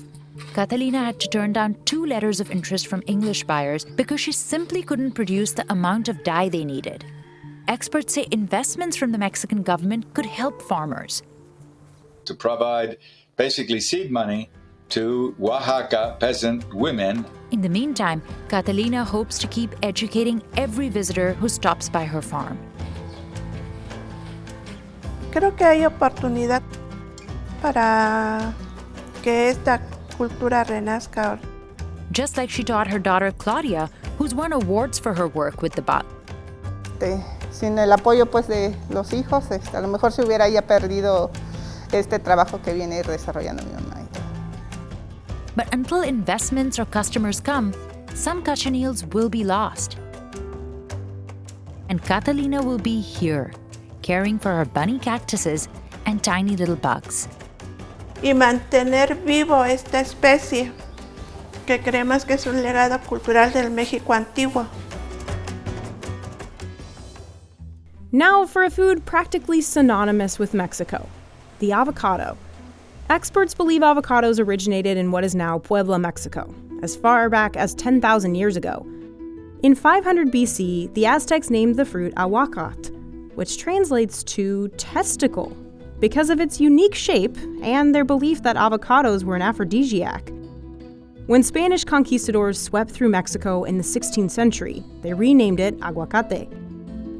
Catalina had to turn down 2 letters of interest from English buyers because she simply couldn't produce the amount of dye they needed. Experts say investments from the Mexican government could help farmers. To provide basically seed money to Oaxaca peasant women. In the meantime, Catalina hopes to keep educating every visitor who stops by her farm. Creo que hay oportunidad para que esta cultura renazca. Just like she taught her daughter Claudia, who's won awards for her work with the bug. Sin el apoyo pues de los hijos, a lo mejor se hubiera ya perdido este trabajo que viene desarrollando mi mamá. But until investments or customers come, some cochineals will be lost. And Catalina will be here, caring for her bunny cactuses and tiny little bugs. Y mantener vivo esta especie, que creemos que es un legado cultural del México antiguo. Now for a food practically synonymous with Mexico, the avocado. Experts believe avocados originated in what is now Puebla, Mexico, as far back as 10,000 years ago. In 500 BC, the Aztecs named the fruit aguacate, which translates to testicle, because of its unique shape and their belief that avocados were an aphrodisiac. When Spanish conquistadors swept through Mexico in the 16th century, they renamed it aguacate.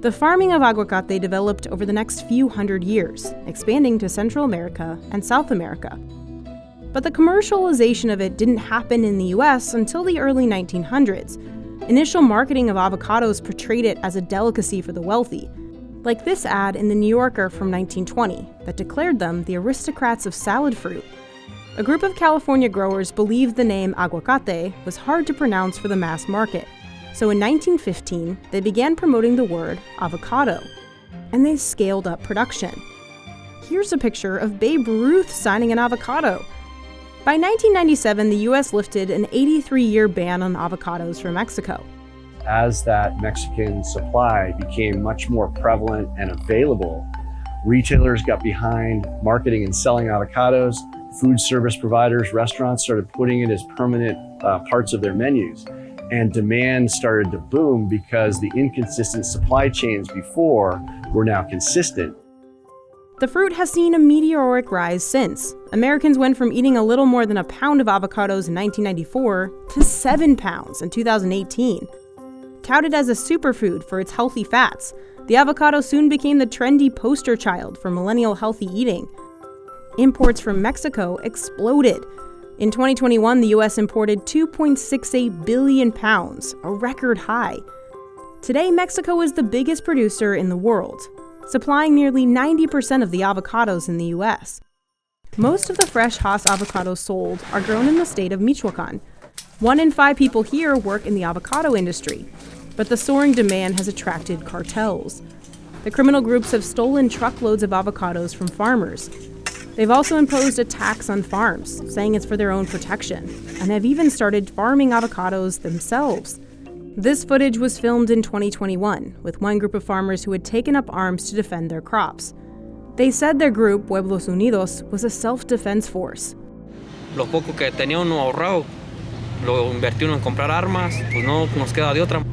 The farming of aguacate developed over the next few hundred years, expanding to Central America and South America. But the commercialization of it didn't happen in the US until the early 1900s. Initial marketing of avocados portrayed it as a delicacy for the wealthy, like this ad in The New Yorker from 1920 that declared them the aristocrats of salad fruit. A group of California growers believed the name aguacate was hard to pronounce for the mass market. So in 1915, they began promoting the word avocado, and they scaled up production. Here's a picture of Babe Ruth signing an avocado. By 1997, the US lifted an 83-year ban on avocados from Mexico. As that Mexican supply became much more prevalent and available, retailers got behind marketing and selling avocados. Food service providers, restaurants started putting it as permanent parts of their menus. And demand started to boom because the inconsistent supply chains before were now consistent. The fruit has seen a meteoric rise since. Americans went from eating a little more than a pound of avocados in 1994 to 7 pounds in 2018. Touted as a superfood for its healthy fats, the avocado soon became the trendy poster child for millennial healthy eating. Imports from Mexico exploded. In 2021, the U.S. imported 2.68 billion pounds, a record high. Today, Mexico is the biggest producer in the world, supplying nearly 90% of the avocados in the U.S. Most of the fresh Hass avocados sold are grown in the state of Michoacan. 1 in 5 people here work in the avocado industry, but the soaring demand has attracted cartels. The criminal groups have stolen truckloads of avocados from farmers. They've also imposed a tax on farms, saying it's for their own protection, and have even started farming avocados themselves. This footage was filmed in 2021 with one group of farmers who had taken up arms to defend their crops. They said their group, Pueblos Unidos, was a self-defense force. Lo poco que tenía uno ahorrado, lo invertí uno en comprar armas, pues no nos queda de otra.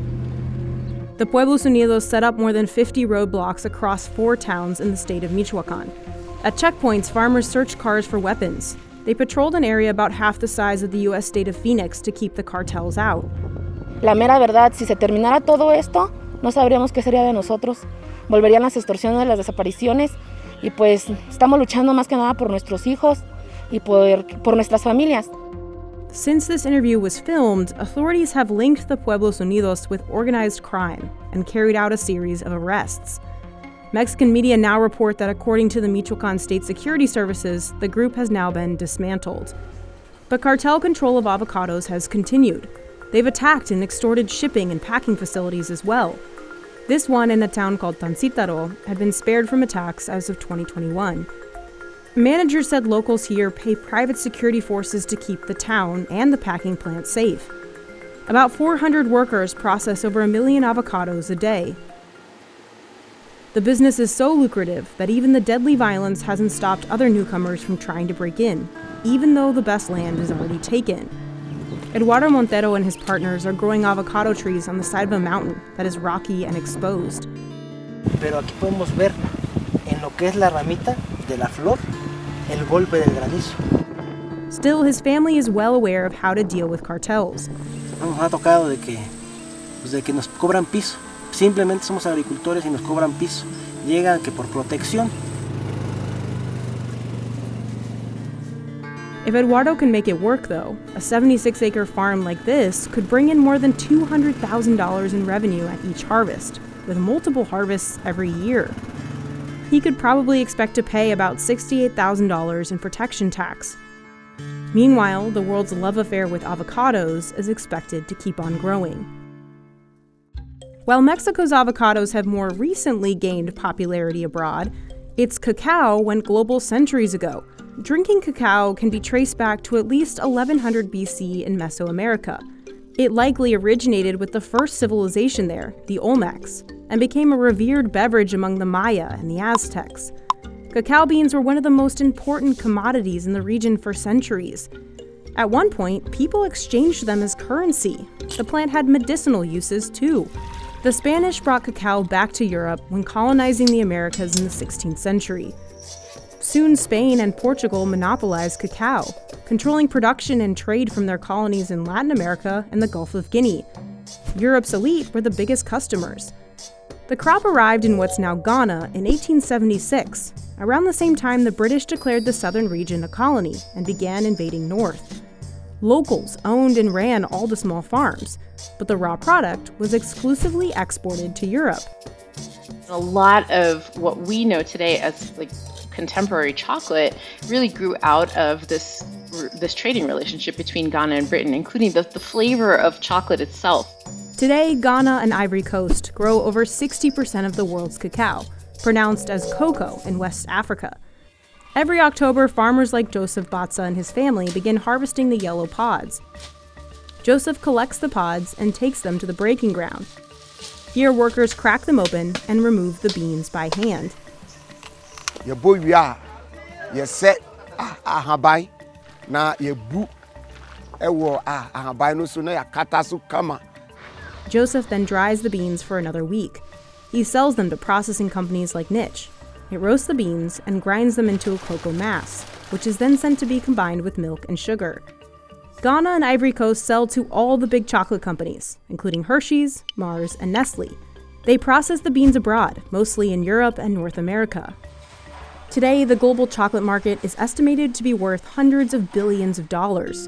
The Pueblos Unidos set up more than 50 roadblocks across 4 towns in the state of Michoacan. At checkpoints, farmers searched cars for weapons. They patrolled an area about half the size of the U.S. state of Phoenix to keep the cartels out. La mera verdad, si se terminara todo esto, no sabríamos qué sería de nosotros. Volverían las extorsiones, las desapariciones, y pues estamos luchando más que nada por nuestros hijos y por nuestras familias. Since this interview was filmed, authorities have linked the Pueblos Unidos with organized crime and carried out a series of arrests. Mexican media now report that according to the Michoacan State Security Services, the group has now been dismantled. But cartel control of avocados has continued. They've attacked and extorted shipping and packing facilities as well. This one in a town called Tancítaro had been spared from attacks as of 2021. Managers said locals here pay private security forces to keep the town and the packing plant safe. About 400 workers process over 1 million avocados a day. The business is so lucrative that even the deadly violence hasn't stopped other newcomers from trying to break in, even though the best land is already taken. Eduardo Montero and his partners are growing avocado trees on the side of a mountain that is rocky and exposed. Pero aquí podemos ver en lo que es la ramita de la flor el golpe del granizo. Still, his family is well aware of how to deal with cartels. Nos ha tocado de que nos cobran piso. Simplemente somos agricultores y nos cobran piso. Llegan que por protección. If Eduardo can make it work, though, a 76-acre farm like this could bring in more than $200,000 in revenue at each harvest, with multiple harvests every year. He could probably expect to pay about $68,000 in protection tax. Meanwhile, the world's love affair with avocados is expected to keep on growing. While Mexico's avocados have more recently gained popularity abroad, its cacao went global centuries ago. Drinking cacao can be traced back to at least 1100 BC in Mesoamerica. It likely originated with the first civilization there, the Olmecs, and became a revered beverage among the Maya and the Aztecs. Cacao beans were one of the most important commodities in the region for centuries. At one point, people exchanged them as currency. The plant had medicinal uses too. The Spanish brought cacao back to Europe when colonizing the Americas in the 16th century. Soon, Spain and Portugal monopolized cacao, controlling production and trade from their colonies in Latin America and the Gulf of Guinea. Europe's elite were the biggest customers. The crop arrived in what's now Ghana in 1876, around the same time the British declared the southern region a colony and began invading north. Locals owned and ran all the small farms, but the raw product was exclusively exported to Europe. A lot of what we know today as contemporary chocolate really grew out of this trading relationship between Ghana and Britain, including the flavor of chocolate itself. Today, Ghana and Ivory Coast grow over 60% of the world's cacao, pronounced as cocoa in West Africa. Every October, farmers like Joseph Batsa and his family begin harvesting the yellow pods. Joseph collects the pods and takes them to the breaking ground. Here, workers crack them open and remove the beans by hand. Joseph then dries the beans for another week. He sells them to processing companies like Niche. It roasts the beans and grinds them into a cocoa mass, which is then sent to be combined with milk and sugar. Ghana and Ivory Coast sell to all the big chocolate companies, including Hershey's, Mars, and Nestle. They process the beans abroad, mostly in Europe and North America. Today, the global chocolate market is estimated to be worth hundreds of billions of dollars.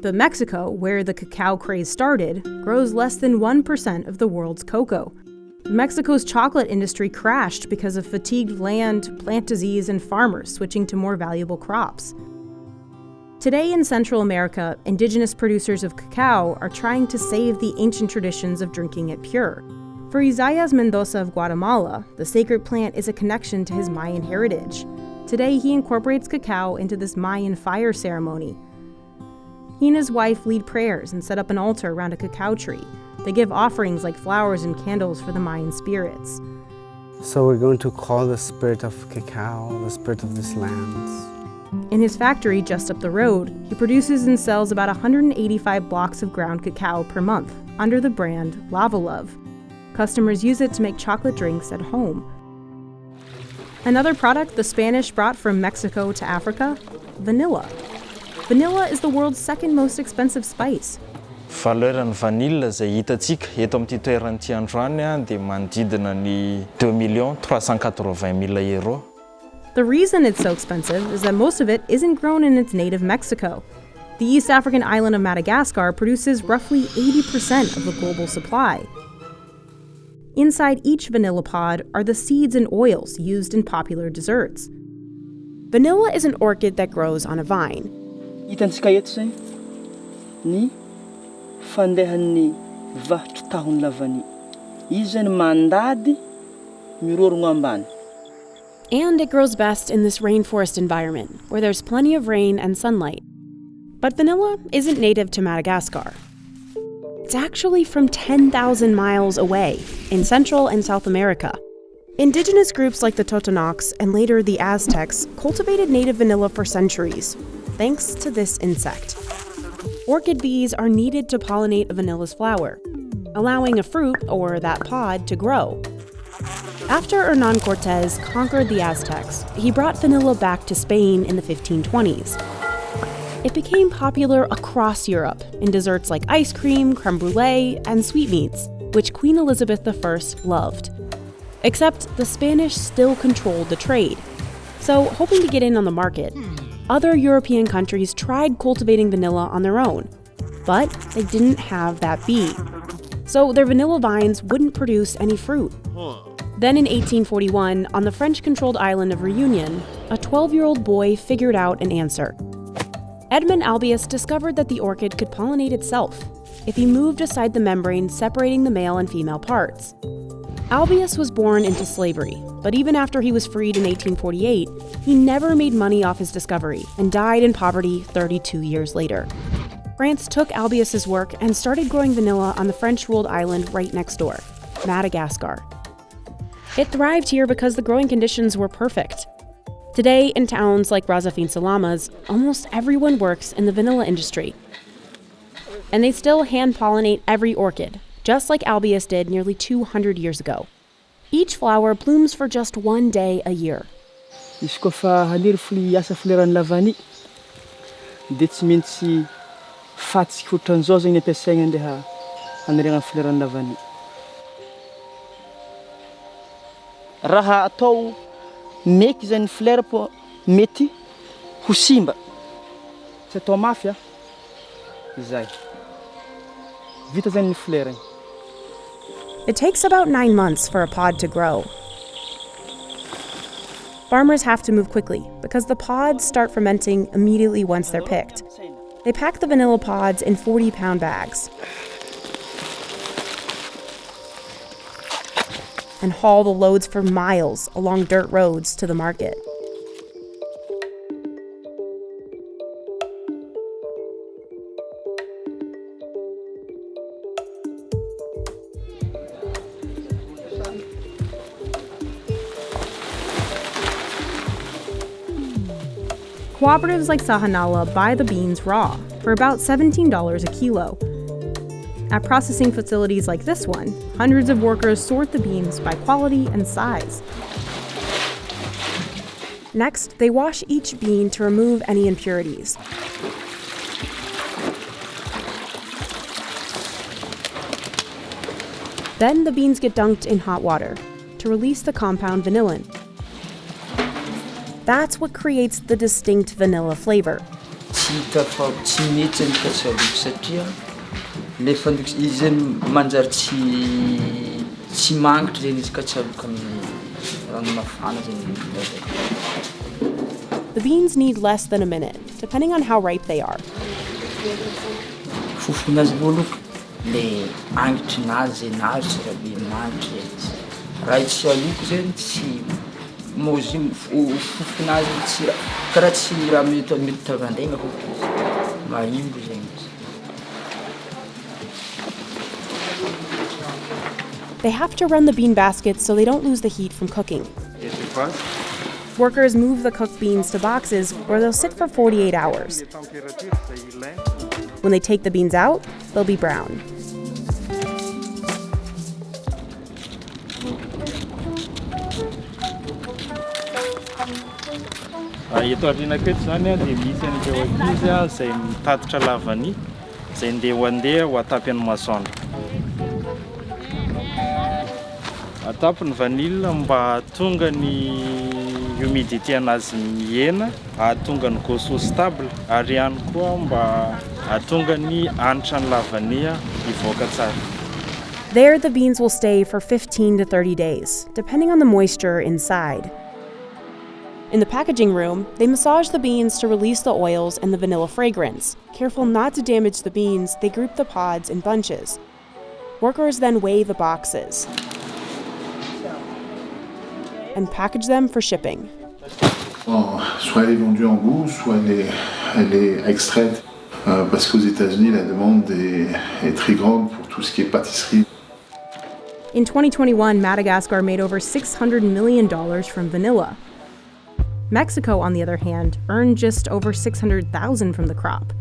But Mexico, where the cacao craze started, grows less than 1% of the world's cocoa. Mexico's chocolate industry crashed because of fatigued land, plant disease, and farmers switching to more valuable crops. Today in Central America, indigenous producers of cacao are trying to save the ancient traditions of drinking it pure. For Isaias Mendoza of Guatemala, the sacred plant is a connection to his Mayan heritage. Today, he incorporates cacao into this Mayan fire ceremony. He and his wife lead prayers and set up an altar around a cacao tree. They give offerings like flowers and candles for the Mayan spirits. So we're going to call the spirit of cacao, the spirit of these lands. In his factory just up the road, he produces and sells about 185 blocks of ground cacao per month under the brand Lava Love. Customers use it to make chocolate drinks at home. Another product the Spanish brought from Mexico to Africa, vanilla. Vanilla is the world's second most expensive spice. Valeurany vanille izay hitantsika eto amin'ity toeran'ity androany dia manodidina ny 2,380,000 euro. The reason it's so expensive is that most of it isn't grown in its native Mexico. The East African island of Madagascar produces roughly 80% of the global supply. Inside each vanilla pod are the seeds and oils used in popular desserts. Vanilla is an orchid that grows on a vine. Hitantsika eto zay ny fandehan'ny vahotry tahony lavany. Izy zany mandady mirorogno ambany. And it grows best in this rainforest environment, where there's plenty of rain and sunlight. But vanilla isn't native to Madagascar. It's actually from 10,000 miles away, in Central and South America. Indigenous groups like the Totonacs and later the Aztecs cultivated native vanilla for centuries, thanks to this insect. Orchid bees are needed to pollinate a vanilla's flower, allowing a fruit, or that pod, to grow. After Hernán Cortés conquered the Aztecs, he brought vanilla back to Spain in the 1520s. It became popular across Europe in desserts like ice cream, creme brulee, and sweetmeats, which Queen Elizabeth I loved. Except the Spanish still controlled the trade. So, hoping to get in on the market, other European countries tried cultivating vanilla on their own, but they didn't have that bee. So their vanilla vines wouldn't produce any fruit. Then in 1841, on the French-controlled island of Reunion, a 12-year-old boy figured out an answer. Edmund Albius discovered that the orchid could pollinate itself if he moved aside the membrane separating the male and female parts. Albius was born into slavery, but even after he was freed in 1848, he never made money off his discovery and died in poverty 32 years later. France took Albius's work and started growing vanilla on the French-ruled island right next door, Madagascar. It thrived here because the growing conditions were perfect. Today, in towns like Razafin Salamas, almost everyone works in the vanilla industry. And they still hand-pollinate every orchid, just like Albius did nearly 200 years ago. Each flower blooms for just one day a year. Izy kofa haniry asa fleran'ny lavany, dia tsy maintsy fatsika ohatran'izao zany ampiasaigna andeha haniriagna fleran'ny lavany. Raha atao meky zany fleur po mety ho simba. Tsy atao mafy izay. Vita zany ny fleur igny. It takes about 9 months for a pod to grow. Farmers have to move quickly because the pods start fermenting immediately once they're picked. They pack the vanilla pods in 40-pound bags and haul the loads for miles along dirt roads to the market. Cooperatives like Sahanala buy the beans raw for about $17 a kilo. At processing facilities like this one, hundreds of workers sort the beans by quality and size. Next, they wash each bean to remove any impurities. Then the beans get dunked in hot water to release the compound vanillin. That's what creates the distinct vanilla flavor. The beans need less than a minute, depending on how ripe they are. They have to run the bean baskets so they don't lose the heat from cooking. Workers move the cooked beans to boxes where they'll sit for 48 hours. When they take the beans out, they'll be brown. Eto aorianako eto zany dia misy an'ireo ankizy izay mitatitra lavany izay handeha ho atapy ny masoandro. Atapy ny vanille mba hahatonga ny humidité anazy mihena, hahatonga ny goût stable, ary ihany koa mba hahatonga ny hanitra ny lavany hivoaka tsara. There, the beans will stay for 15 to 30 days, depending on the moisture inside. In the packaging room, they massage the beans to release the oils and the vanilla fragrance. Careful not to damage the beans, they group the pods in bunches. Workers then weigh the boxes and package them for shipping. Soit elle est vendue en goût, soit elle est extraite, parce qu'aux États-Unis, la demande est très grande pour tout ce qui est pâtisserie. In 2021, Madagascar made over $600 million from vanilla. Mexico, on the other hand, earned just over $600,000 from the crop.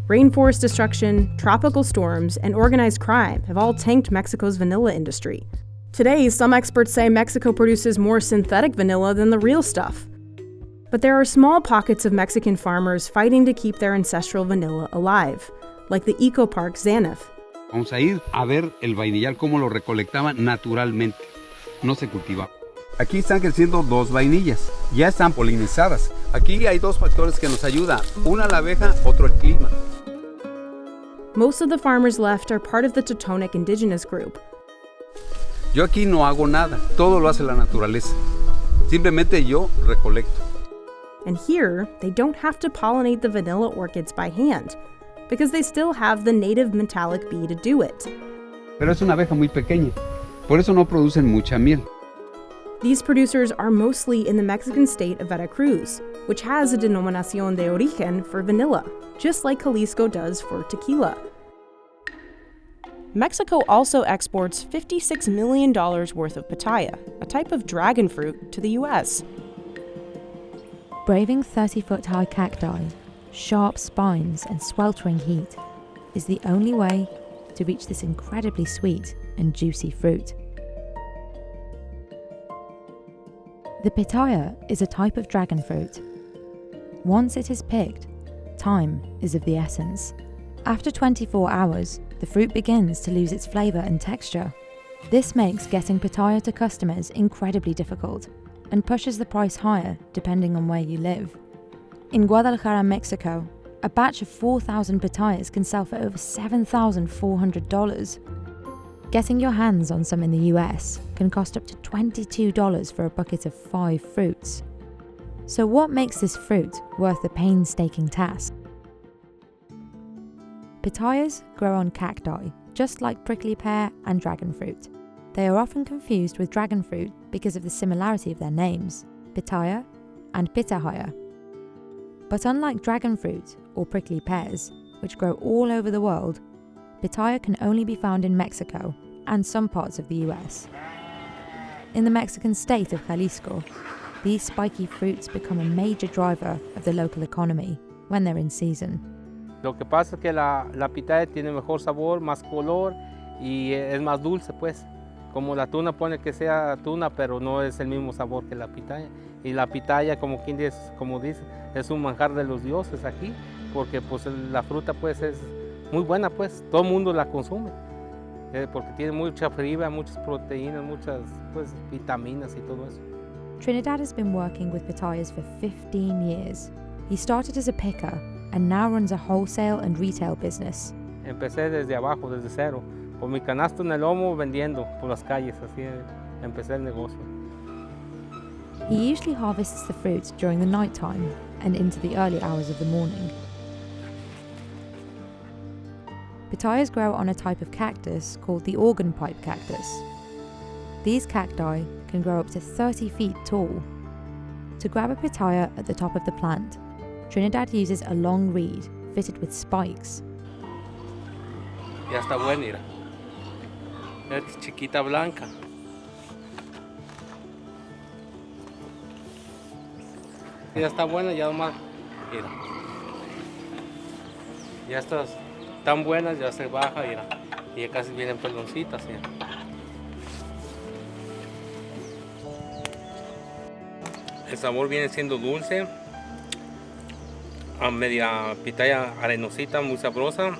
Rainforest destruction, tropical storms, and organized crime have all tanked Mexico's vanilla industry. Today, some experts say Mexico produces more synthetic vanilla than the real stuff. But there are small pockets of Mexican farmers fighting to keep their ancestral vanilla alive, like the Eco Park Xanaf. Vamos a ir a ver el vainillal cómo lo recolectaban naturalmente, no se cultivaba. Aquí están creciendo dos vainillas, ya están polinizadas. Aquí hay dos factores que nos ayudan, una la abeja, otro el clima. Most of the farmers left are part of the Teutonic indigenous group. Yo aquí no hago nada, todo lo hace la naturaleza. Simplemente yo recolecto. And here, they don't have to pollinate the vanilla orchids by hand, because they still have the native metallic bee to do it. Pero es una abeja muy pequeña, por eso no producen mucha miel. These producers are mostly in the Mexican state of Veracruz, which has a denominación de origen for vanilla, just like Jalisco does for tequila. Mexico also exports $56 million worth of pitaya, a type of dragon fruit, to the US. Braving 30-foot-high cacti, sharp spines and sweltering heat is the only way to reach this incredibly sweet and juicy fruit. The pitaya is a type of dragon fruit. Once it is picked, time is of the essence. After 24 hours, the fruit begins to lose its flavour and texture. This makes getting pitaya to customers incredibly difficult and pushes the price higher depending on where you live. In Guadalajara, Mexico, a batch of 4,000 pitayas can sell for over $7,400. Getting your hands on some in the US can cost up to $22 for a bucket of 5 fruits. So what makes this fruit worth the painstaking task? Pitayas grow on cacti, just like prickly pear and dragon fruit. They are often confused with dragon fruit because of the similarity of their names, pitaya and pitahaya. But unlike dragon fruit or prickly pears, which grow all over the world, pitaya can only be found in Mexico and some parts of the US. In the Mexican state of Jalisco, these spiky fruits become a major driver of the local economy when they're in season. Lo que pasa es que la pitaya tiene mejor sabor, más color y es más dulce, pues. Como la tuna pone que sea tuna, pero no es el mismo sabor que la pitaya. Y la pitaya, como dice, es un manjar de los dioses aquí, porque pues la fruta pues es muy buena, pues todo el mundo la consume, porque tiene mucha fibra, muchas proteínas, muchas pues vitaminas y todo eso. Trinidad has been working with pitayas for 15 years. He started as a picker and now runs a wholesale and retail business. Empecé desde abajo, desde cero, con mi canasto en el lomo vendiendo por las calles, así empecé el negocio. He usually harvests the fruit during the night time and into the early hours of the morning. Pitayas grow on a type of cactus called the organ pipe cactus. These cacti can grow up to 30 feet tall. To grab a pitaya at the top of the plant, Trinidad uses a long reed fitted with spikes. Ya está buena, mira. Es chiquita blanca. Ya está buena, ya nomás, mira. Ya estas tan buenas, ya se baja, mira. Y ya casi vienen peloncitas, mira. El sabor viene siendo dulce, a media pitaya arenosita, muy sabrosa,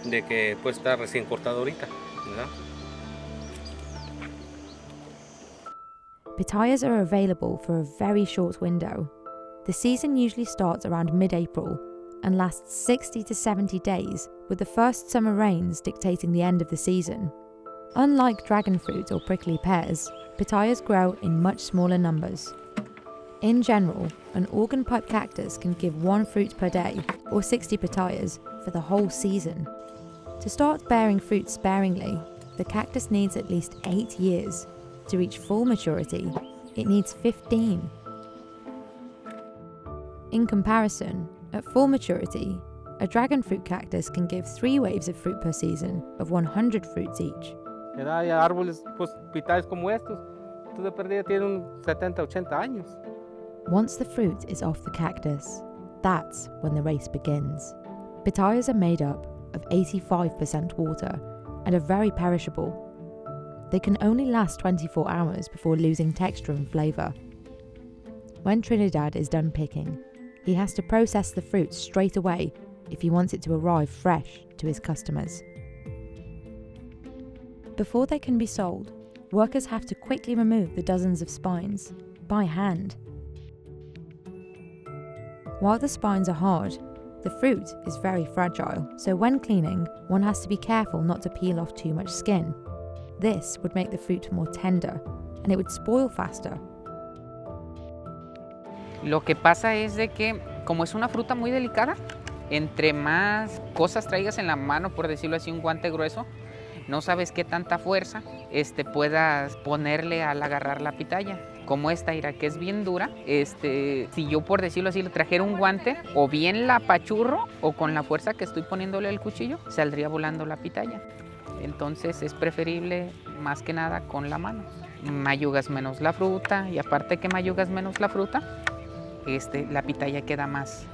de que puede estar recién cortada ahorita, ¿verdad? Pitayas are available for a very short window. The season usually starts around mid-April and lasts 60 to 70 days, with the first summer rains dictating the end of the season. Unlike dragon fruit or prickly pears, pitayas grow in much smaller numbers. In general, an organ pipe cactus can give 1 fruit per day, or 60 pitayas, for the whole season. To start bearing fruit sparingly, the cactus needs at least 8 years. To reach full maturity, it needs 15. In comparison, at full maturity, a dragon fruit cactus can give 3 waves of fruit per season, of 100 fruits each. Hay árboles, pues, pitayas como estos, tú de perdida tienen 70, 80 años. Once the fruit is off the cactus, that's when the race begins. Pitayas are made up of 85% water and are very perishable. They can only last 24 hours before losing texture and flavour. When Trinidad is done picking, he has to process the fruit straight away if he wants it to arrive fresh to his customers. Before they can be sold, workers have to quickly remove the dozens of spines, by hand. While the spines are hard, the fruit is very fragile, so when cleaning, one has to be careful not to peel off too much skin. This would make the fruit more tender, and it would spoil faster. Lo que pasa es de que, como es una fruta muy delicada, entre más cosas traigas en la mano, por decirlo así, un guante grueso, no sabes qué tanta fuerza puedas ponerle al agarrar la pitaya. Como esta, mira, que es bien dura, si yo, por decirlo así, le trajera un guante, o bien la apachurro, o con la fuerza que estoy poniéndole el cuchillo, saldría volando la pitaya. Entonces es preferible, más que nada, con la mano. Mayugas menos la fruta, y aparte que mayugas menos la fruta, la pitaya queda más.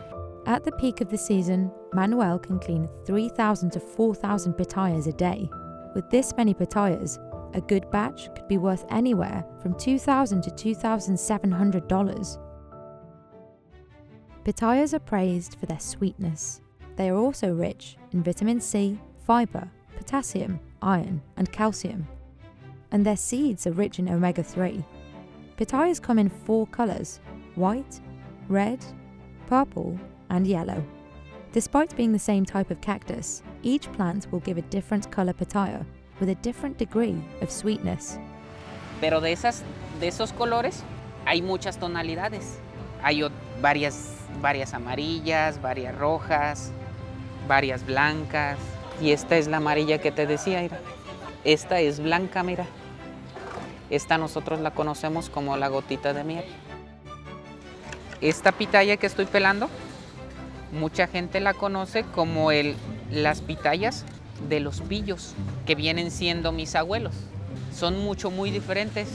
At the peak of the season, Manuel can clean 3,000 to 4,000 pitayas a day. With this many pitayas, a good batch could be worth anywhere from $2,000 to $2,700. Pitayas are praised for their sweetness. They are also rich in vitamin C, fibre, potassium, iron, and calcium. And their seeds are rich in omega-3. Pitayas come in 4 colours: white, red, purple, and yellow. Despite being the same type of cactus, each plant will give a different colour pitaya with a different degree of sweetness. Pero de esos colores hay muchas tonalidades. Hay varias amarillas, varias rojas, varias blancas. Y esta es la amarilla que te decía, mira. Esta es blanca, mira. Esta nosotros la conocemos como la gotita de miel. Esta pitaya que estoy pelando, mucha gente la conoce como las pitayas de los pillos, que vienen siendo mis abuelos. Son muy diferentes.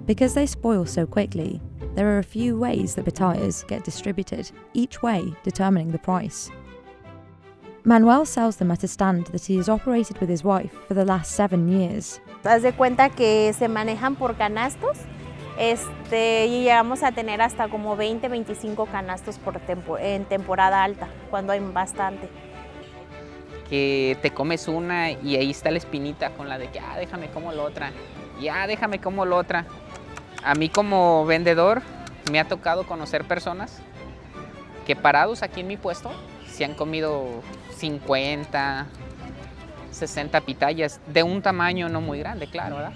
Because they spoil so quickly, there are a few ways that pitayas get distributed, each way determining the price. Manuel sells them at a stand that he has operated with his wife for the last 7 years. Haz de cuenta que se manejan por canastos, y llegamos a tener hasta como 20, 25 canastos en temporada alta, cuando hay bastante. Que te comes una y ahí está la espinita con la de que, déjame como la otra, déjame como la otra. A mí como vendedor me ha tocado conocer personas que parados aquí en mi puesto se han comido 50, 60 pitayas, de un tamaño no muy grande, claro, ¿verdad?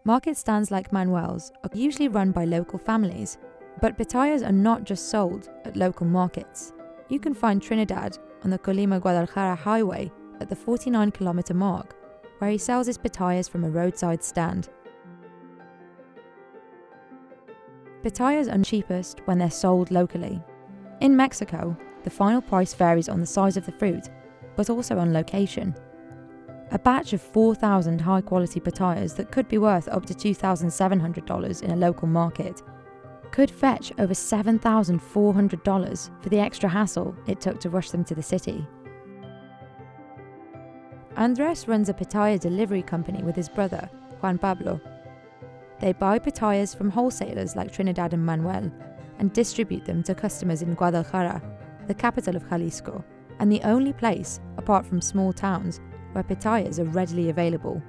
Market stands like Manuel's are usually run by local families, but pitayas are not just sold at local markets. You can find Trinidad on the Colima-Guadalajara highway at the 49-kilometer mark, where he sells his pitayas from a roadside stand. Pitayas are cheapest when they're sold locally. In Mexico, the final price varies on the size of the fruit, but also on location. A batch of 4,000 high-quality pitayas that could be worth up to $2,700 in a local market could fetch over $7,400 for the extra hassle it took to rush them to the city. Andres runs a pitaya delivery company with his brother, Juan Pablo. They buy pitayas from wholesalers like Trinidad and Manuel and distribute them to customers in Guadalajara, the capital of Jalisco, and the only place, apart from small towns, where pitayas are readily available.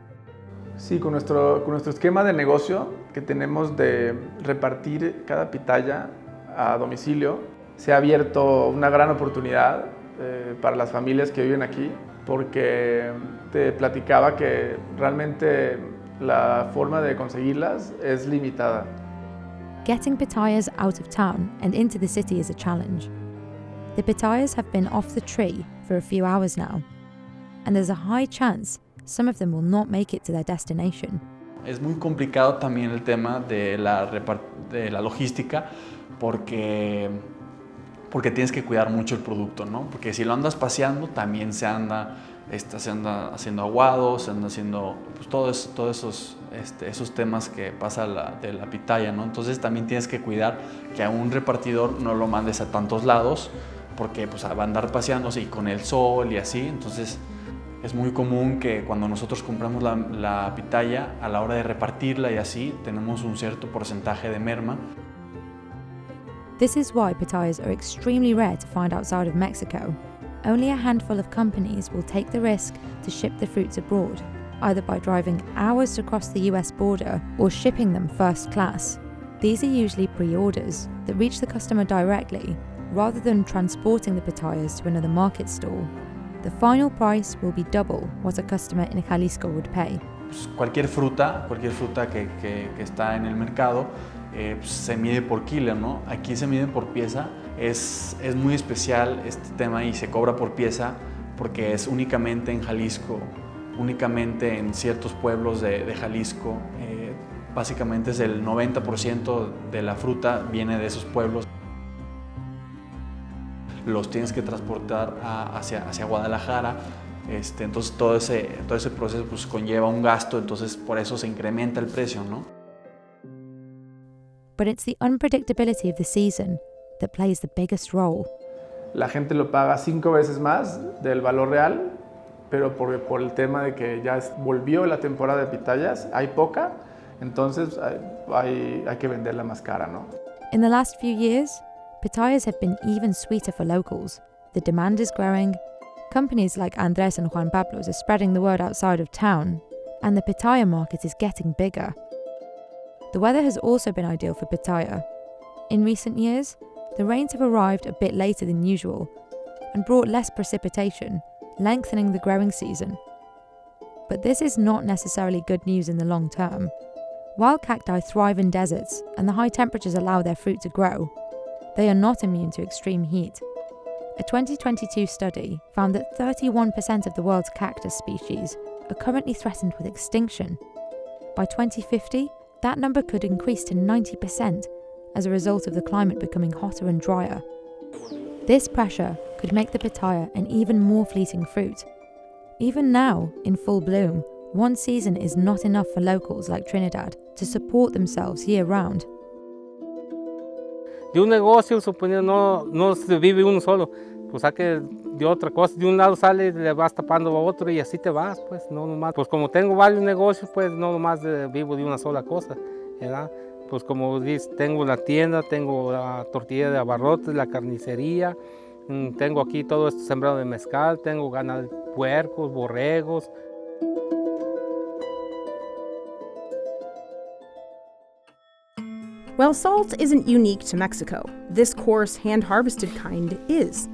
Sí, con nuestro esquema de negocio que tenemos de repartir cada pitaya a domicilio, se ha abierto una gran oportunidad para las familias que viven aquí, porque te platicaba que realmente la forma de conseguirlas es limitada. Getting pitayas out of town and into the city is a challenge. The pitayas have been off the tree for a few hours now, and there's a high chance some of them will not make it to their destination. Es muy complicado también el tema de la logística porque tienes que cuidar mucho el producto, ¿no? Porque si lo andas paseando también se anda haciendo aguados, se anda haciendo pues, todos esos temas que pasa de la pitaya, ¿no? Entonces también tienes que cuidar que a un repartidor no lo mandes a tantos lados porque pues, va a andar paseándose y con el sol y así. Entonces es muy común que cuando nosotros compramos la pitaya, a la hora de repartirla y así, tenemos un cierto porcentaje de merma. This is why pitayas are extremely rare to find outside of Mexico. Only a handful of companies will take the risk to ship the fruits abroad, either by driving hours across the US border or shipping them first class. These are usually pre-orders that reach the customer directly, rather than transporting the pitayas to another market stall. The final price will be double what a customer in Jalisco would pay. Pues cualquier fruta que está en el mercado pues se mide por kilo, ¿no? Aquí se mide por pieza. Es muy especial este tema y se cobra por pieza porque es únicamente en Jalisco, únicamente en ciertos pueblos de Jalisco. Básicamente es el 90% de la fruta viene de esos pueblos. Los tienes que transportar hacia Guadalajara, entonces todo ese proceso pues, conlleva un gasto, entonces por eso se incrementa el precio, ¿no? But it's the unpredictability of the season that plays the biggest role. La gente lo paga 5 veces más del valor real, pero por el tema de que ya volvió la temporada de pitayas, hay poca, entonces hay que venderla más cara, ¿no? In the last few years, pitayas have been even sweeter for locals. The demand is growing. Companies like Andres and Juan Pablo's are spreading the word outside of town, and the pitaya market is getting bigger. The weather has also been ideal for pitaya. In recent years, the rains have arrived a bit later than usual and brought less precipitation, lengthening the growing season. But this is not necessarily good news in the long term. While cacti thrive in deserts and the high temperatures allow their fruit to grow, they are not immune to extreme heat. A 2022 study found that 31% of the world's cactus species are currently threatened with extinction. By 2050, that number could increase to 90% as a result of the climate becoming hotter and drier. This pressure could make the pitaya an even more fleeting fruit. Even now, in full bloom, one season is not enough for locals like Trinidad to support themselves year-round. de un negocio, suponiendo, no se vive uno solo, pues saque de otra cosa, de un lado sale, le vas tapando a otro y así te vas, pues, no nomás. Pues como tengo varios negocios, pues no nomás vivo de una sola cosa, ¿verdad? Pues como dices, tengo la tienda, tengo la tortilla de abarrotes, la carnicería, tengo aquí todo esto sembrado de mezcal, tengo ganado, puercos, borregos. While salt isn't unique to Mexico, this coarse, hand-harvested kind is.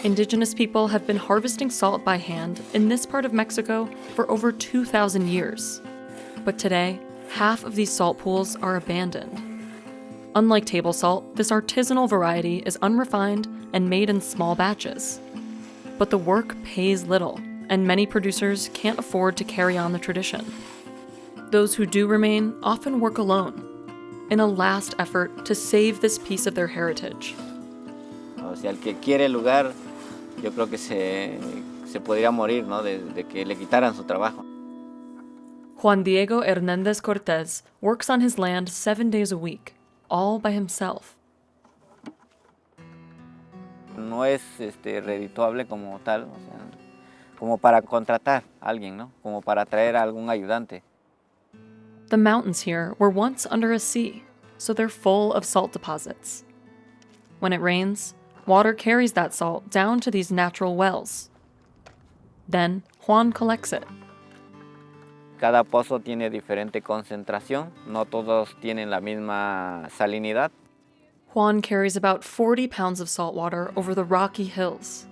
Indigenous people have been harvesting salt by hand in this part of Mexico for over 2,000 years. But today, half of these salt pools are abandoned. Unlike table salt, this artisanal variety is unrefined and made in small batches. But the work pays little, and many producers can't afford to carry on the tradition. Those who do remain often work alone, in a last effort to save this piece of their heritage. O sea, el que quiere el lugar, yo creo que se podría morir, ¿no? De que le quitaran su trabajo. Juan Diego Hernández Cortez works on his land 7 days a week, all by himself. No es redituable como tal, o sea, como para contratar a alguien, ¿no? Como para traer a algún ayudante. The mountains here were once under a sea, so they're full of salt deposits. When it rains, water carries that salt down to these natural wells. Then Juan collects it. Cada pozo tiene diferente concentración, no todos tienen la misma salinidad. Juan carries about 40 pounds of salt water over the rocky hills,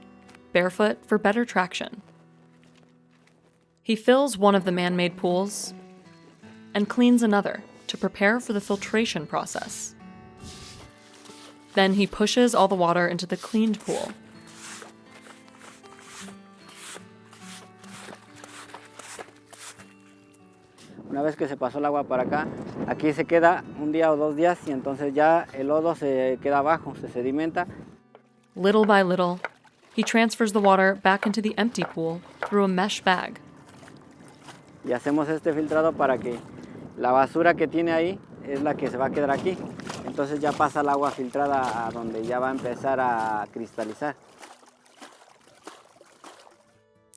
barefoot for better traction. He fills one of the man-made pools and cleans another to prepare for the filtration process. Then he pushes all the water into the cleaned pool. Una vez que se pasó el agua para acá, aquí se queda un día o 2 días y entonces ya el lodo se queda abajo, se sedimenta. Little by little, he transfers the water back into the empty pool through a mesh bag. Y hacemos este filtrado para que la basura que tiene ahí es la que se va a quedar aquí. Entonces ya pasa el agua filtrada a donde ya va a empezar a cristalizar.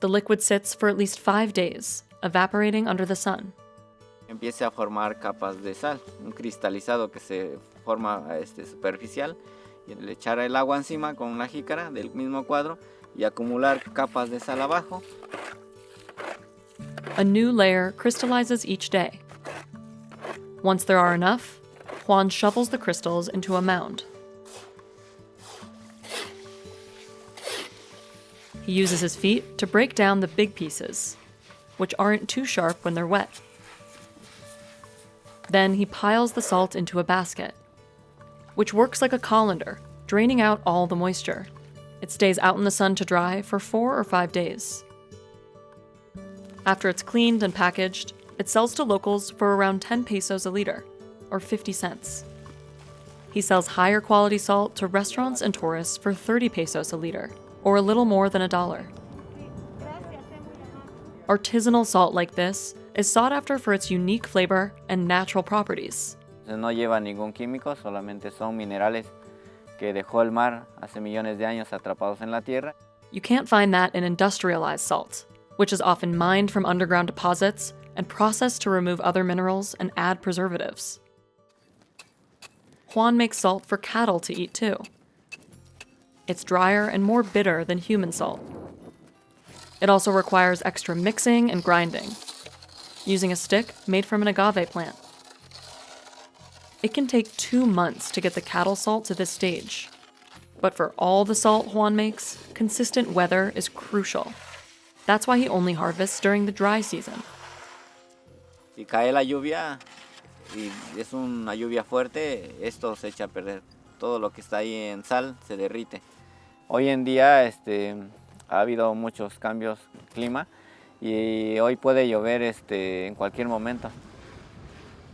The liquid sits for at least 5 days, evaporating under the sun. Empieza a formar capas de sal, un cristalizado que se forma superficial, y le echar el agua encima con una jícara del mismo cuadro y acumular capas de sal abajo. A new layer crystallizes each day. Once there are enough, Juan shovels the crystals into a mound. He uses his feet to break down the big pieces, which aren't too sharp when they're wet. Then he piles the salt into a basket, which works like a colander, draining out all the moisture. It stays out in the sun to dry for 4 or 5 days. After it's cleaned and packaged, it sells to locals for around 10 pesos a liter, or 50 cents. He sells higher quality salt to restaurants and tourists for 30 pesos a liter, or a little more than $1. Artisanal salt like this is sought after for its unique flavor and natural properties. No lleva ningún químico, solamente son minerales que dejó el mar hace millones de años atrapados en la tierra. You can't find that in industrialized salt, which is often mined from underground deposits and processed to remove other minerals and add preservatives. Juan makes salt for cattle to eat too. It's drier and more bitter than human salt. It also requires extra mixing and grinding, using a stick made from an agave plant. It can take 2 months to get the cattle salt to this stage. But for all the salt Juan makes, consistent weather is crucial. That's why he only harvests during the dry season. Si cae la lluvia y es una lluvia fuerte, esto se echa a perder. Todo lo que está ahí en sal se derrite. Hoy en día ha habido muchos cambios en el clima y hoy puede llover en cualquier momento.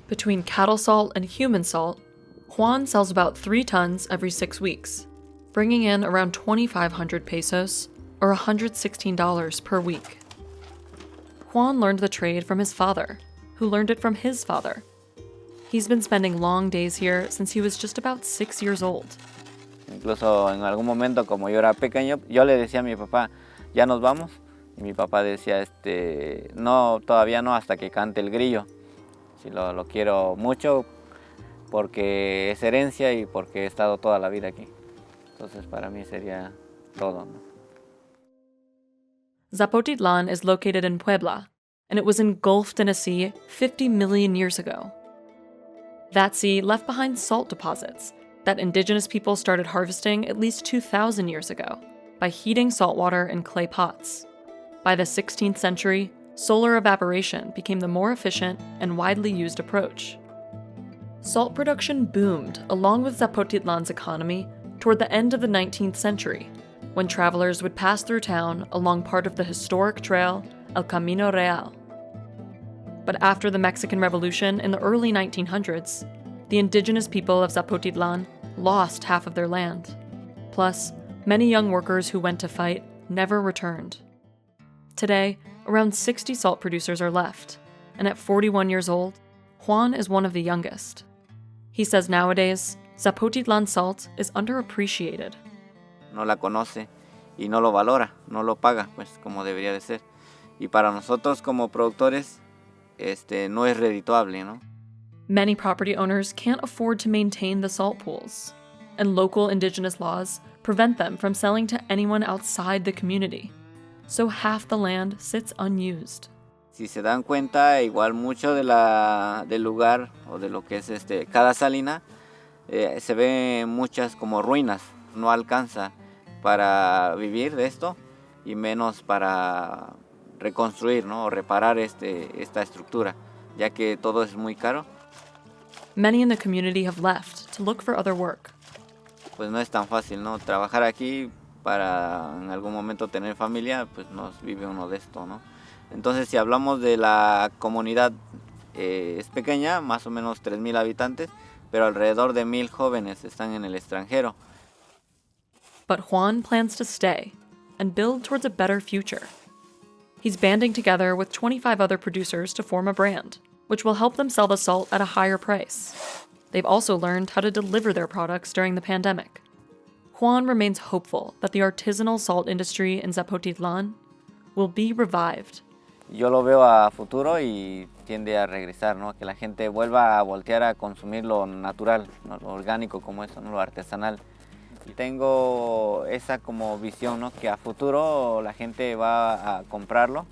Between cattle salt and human salt, Juan sells about 3 tons every 6 weeks, bringing in around 2,500 pesos, or $116 per week. Juan learned the trade from his father, who learned it from his father. He's been spending long days here since he was just about 6 years old. Incluso en algún momento, como yo era pequeño, yo le decía a mi papá, ¿ya nos vamos? Y mi papá decía, no, todavía no, hasta que cante el grillo. Si lo quiero mucho porque es herencia y porque he estado toda la vida aquí. Entonces para mí sería todo, ¿no? Zapotitlan is located in Puebla, and it was engulfed in a sea 50 million years ago. That sea left behind salt deposits that indigenous people started harvesting at least 2,000 years ago by heating salt water in clay pots. By the 16th century, solar evaporation became the more efficient and widely used approach. Salt production boomed along with Zapotitlan's economy toward the end of the 19th century, when travelers would pass through town along part of the historic trail El Camino Real. But after the Mexican Revolution in the early 1900s, the indigenous people of Zapotitlan lost half of their land. Plus, many young workers who went to fight never returned. Today, around 60 salt producers are left, and at 41 years old, Juan is one of the youngest. He says nowadays, Zapotitlan salt is underappreciated. No la conoce y no lo valora, no lo paga, pues como debería de ser. Y para nosotros como productores, no es redituable, ¿no? Many property owners can't afford to maintain the salt pools, and local indigenous laws prevent them from selling to anyone outside the community. So half the land sits unused. Si se dan cuenta, igual mucho del lugar o de lo que es cada salina, se ven muchas como ruinas, no alcanza para vivir de esto y menos para reconstruir, ¿no? O reparar esta estructura, ya que todo es muy caro. Many in the community have left to look for other work. Pues no es tan fácil, ¿no? Trabajar aquí para en algún momento tener familia, pues nos vive uno de esto, ¿no? Entonces, si hablamos de la comunidad, es pequeña, más o menos 3,000 habitantes, pero alrededor de 1,000 jóvenes están en el extranjero. But Juan plans to stay and build towards a better future. He's banding together with 25 other producers to form a brand, which will help them sell the salt at a higher price. They've also learned how to deliver their products during the pandemic. Juan remains hopeful that the artisanal salt industry in Zapotitlan will be revived. Yo lo veo a futuro y tiende a regresar, ¿no? Que la gente vuelva a voltear a consumir lo natural, ¿no? Lo orgánico como eso, ¿no? Lo artesanal. Y tengo esa como visión, ¿no? Que a futuro la gente va a comprarlo,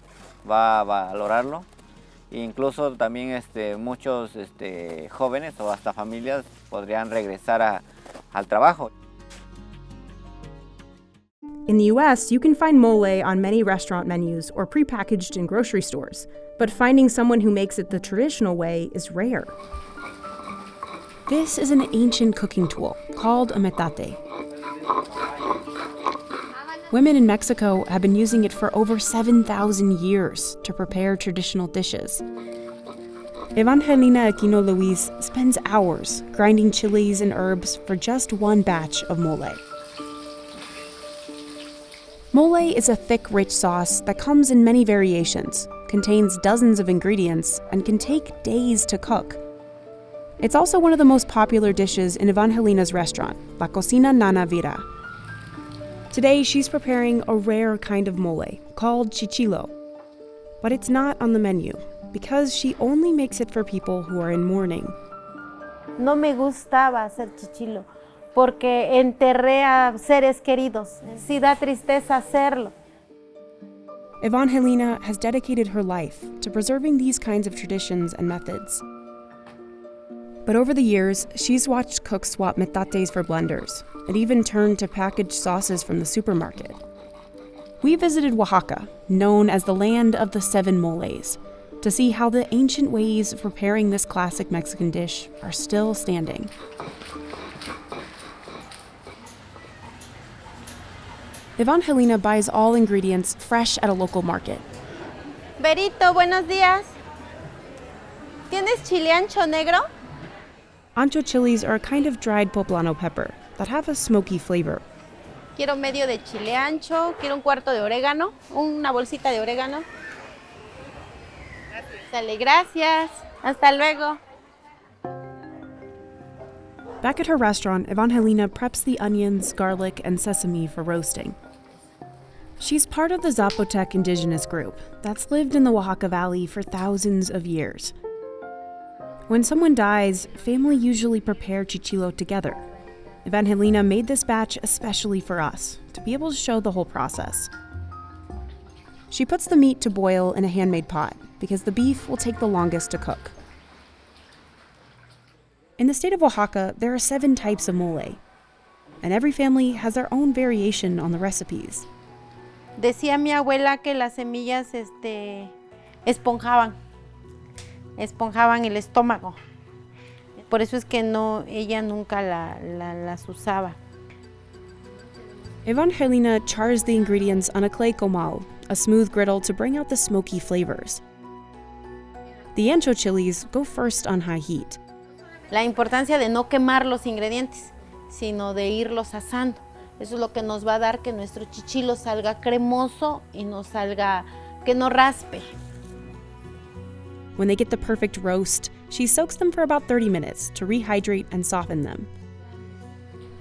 va a valorarlo. E incluso también muchos jóvenes o hasta familias podrían regresar al trabajo. In the US, you can find mole on many restaurant menus or prepackaged in grocery stores, but finding someone who makes it the traditional way is rare. This is an ancient cooking tool called a metate. Women in Mexico have been using it for over 7,000 years to prepare traditional dishes. Evangelina Aquino Luis spends hours grinding chilies and herbs for just one batch of mole. Mole is a thick, rich sauce that comes in many variations, contains dozens of ingredients, and can take days to cook. It's also one of the most popular dishes in Evangelina's restaurant, La Cocina Nana Vira. Today, she's preparing a rare kind of mole called chichilo. But it's not on the menu because she only makes it for people who are in mourning. No me gustaba hacer chichilo porque enterré a seres queridos. Sí da tristeza hacerlo. Evangelina has dedicated her life to preserving these kinds of traditions and methods. But over the years, she's watched cooks swap metates for blenders and even turned to packaged sauces from the supermarket. We visited Oaxaca, known as the land of the 7 moles, to see how the ancient ways of preparing this classic Mexican dish are still standing. Evangelina buys all ingredients fresh at a local market. Berito, buenos días. ¿Tienes chile ancho negro? Ancho chilies are a kind of dried poblano pepper that have a smoky flavor. Quiero medio de chile ancho, quiero un cuarto de orégano, una bolsita de orégano. Sale, gracias. Hasta luego. Back at her restaurant, Evangelina preps the onions, garlic, and sesame for roasting. She's part of the Zapotec indigenous group that's lived in the Oaxaca Valley for thousands of years. When someone dies, family usually prepare chichilo together. Evangelina made this batch especially for us, to be able to show the whole process. She puts the meat to boil in a handmade pot, because the beef will take the longest to cook. In the state of Oaxaca, there are 7 types of mole, and every family has their own variation on the recipes. Decía mi abuela que las semillas esponjaban el estómago. Por eso es que ella nunca las usaba. Evangelina chars the ingredients on a clay comal, a smooth griddle to bring out the smoky flavors. The ancho chilies go first on high heat. La importancia de no quemar los ingredientes, sino de irlos asando. Eso es lo que nos va a dar que nuestro chichilo salga cremoso y que no raspe. When they get the perfect roast, she soaks them for about 30 minutes to rehydrate and soften them.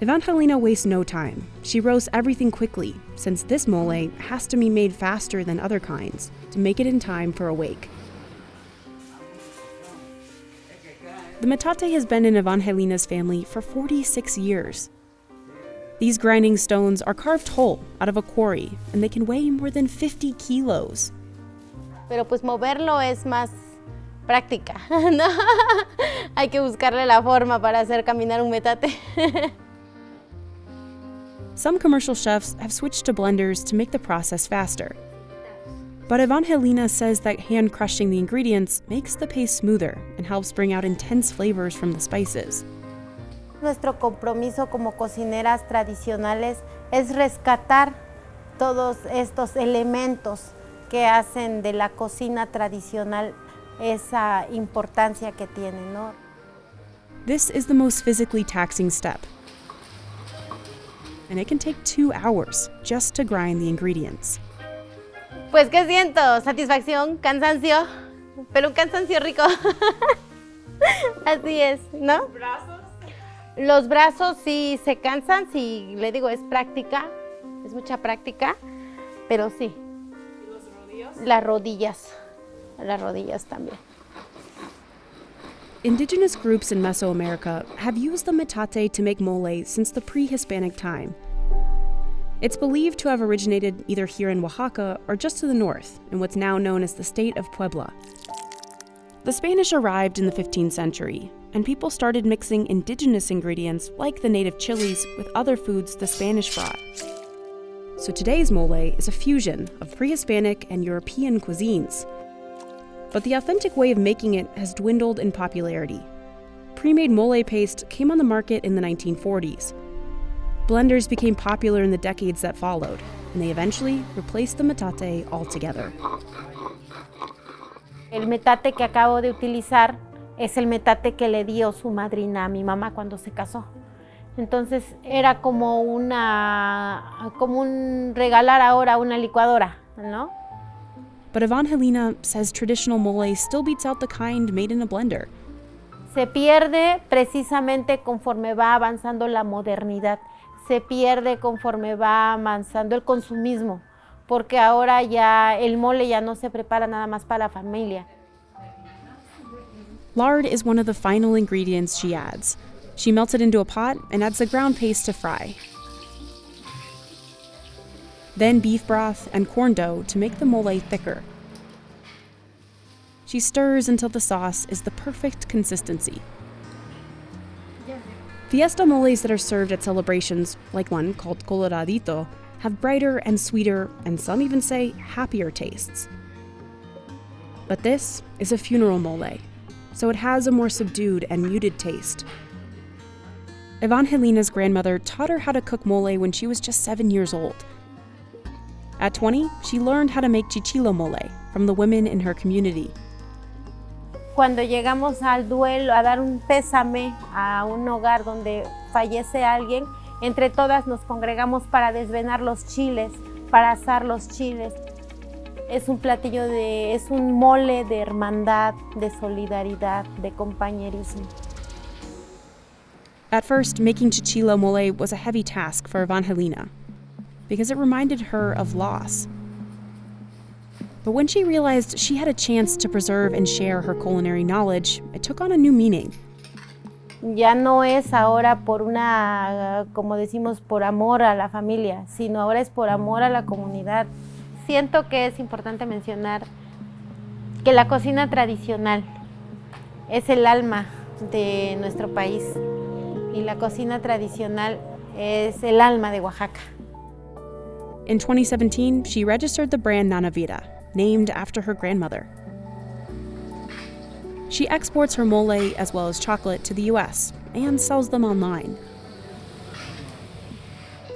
Evangelina wastes no time. She roasts everything quickly, since this mole has to be made faster than other kinds to make it in time for a wake. The metate has been in Evangelina's family for 46 years. These grinding stones are carved whole out of a quarry, and they can weigh more than 50 kilos. Pero pues moverlo es más práctica, ¿no? Hay que buscarle la forma para hacer caminar un metate. Some commercial chefs have switched to blenders to make the process faster. But Evangelina says that hand crushing the ingredients makes the paste smoother and helps bring out intense flavors from the spices. Nuestro compromiso como cocineras tradicionales es rescatar todos estos elementos que hacen de la cocina tradicional esa importancia que tiene, ¿no? This is the most physically taxing step, and it can take 2 hours just to grind the ingredients. Pues, ¿qué siento? Satisfacción, cansancio, pero un cansancio rico. Así es, ¿no? ¿Los brazos? Los brazos sí se cansan, sí, le digo, es práctica, es mucha práctica, pero sí. ¿Y los rodillas? Las rodillas también. Indigenous groups in Mesoamerica have used the metate to make mole since the pre-Hispanic time. It's believed to have originated either here in Oaxaca or just to the north, in what's now known as the state of Puebla. The Spanish arrived in the 15th century, and people started mixing indigenous ingredients like the native chilies with other foods the Spanish brought. So today's mole is a fusion of pre-Hispanic and European cuisines. But the authentic way of making it has dwindled in popularity. Pre-made mole paste came on the market in the 1940s. Blenders became popular in the decades that followed, and they eventually replaced the metate altogether. El metate que acabo de utilizar es el metate que le dio su madrina a mi mamá cuando se casó. Entonces era como un regalar ahora una licuadora, ¿no? But Evangelina says traditional mole still beats out the kind made in a blender. Se pierde precisamente conforme va avanzando la modernidad. Se pierde conforme va avanzando el consumismo, porque ahora ya el mole ya no se prepara nada más para la familia. Lard is one of the final ingredients she adds. She melts it into a pot and adds the ground paste to fry. Then beef broth and corn dough to make the mole thicker. She stirs until the sauce is the perfect consistency. Fiesta moles that are served at celebrations, like one called Coloradito, have brighter and sweeter, and some even say happier tastes. But this is a funeral mole, so it has a more subdued and muted taste. Evangelina's grandmother taught her how to cook mole when she was just 7 years old. At 20, she learned how to make chichilo mole from the women in her community. Cuando llegamos al duelo, a dar un pésame a un hogar donde fallece alguien, entre todas nos congregamos para desvenar los chiles, para asar los chiles. Es un platillo es un mole de hermandad, de solidaridad, de compañerismo. At first, making chichilo mole was a heavy task for Evangelina because it reminded her of loss. But when she realized she had a chance to preserve and share her culinary knowledge, it took on a new meaning. Ya no es ahora por una, como decimos, por amor a la familia, sino ahora es por amor a la comunidad. Siento que es importante mencionar que la cocina tradicional es el alma de nuestro país y la cocina tradicional es el alma de Oaxaca. In 2017, she registered the brand Nana Vida, named after her grandmother. She exports her mole as well as chocolate to the US and sells them online.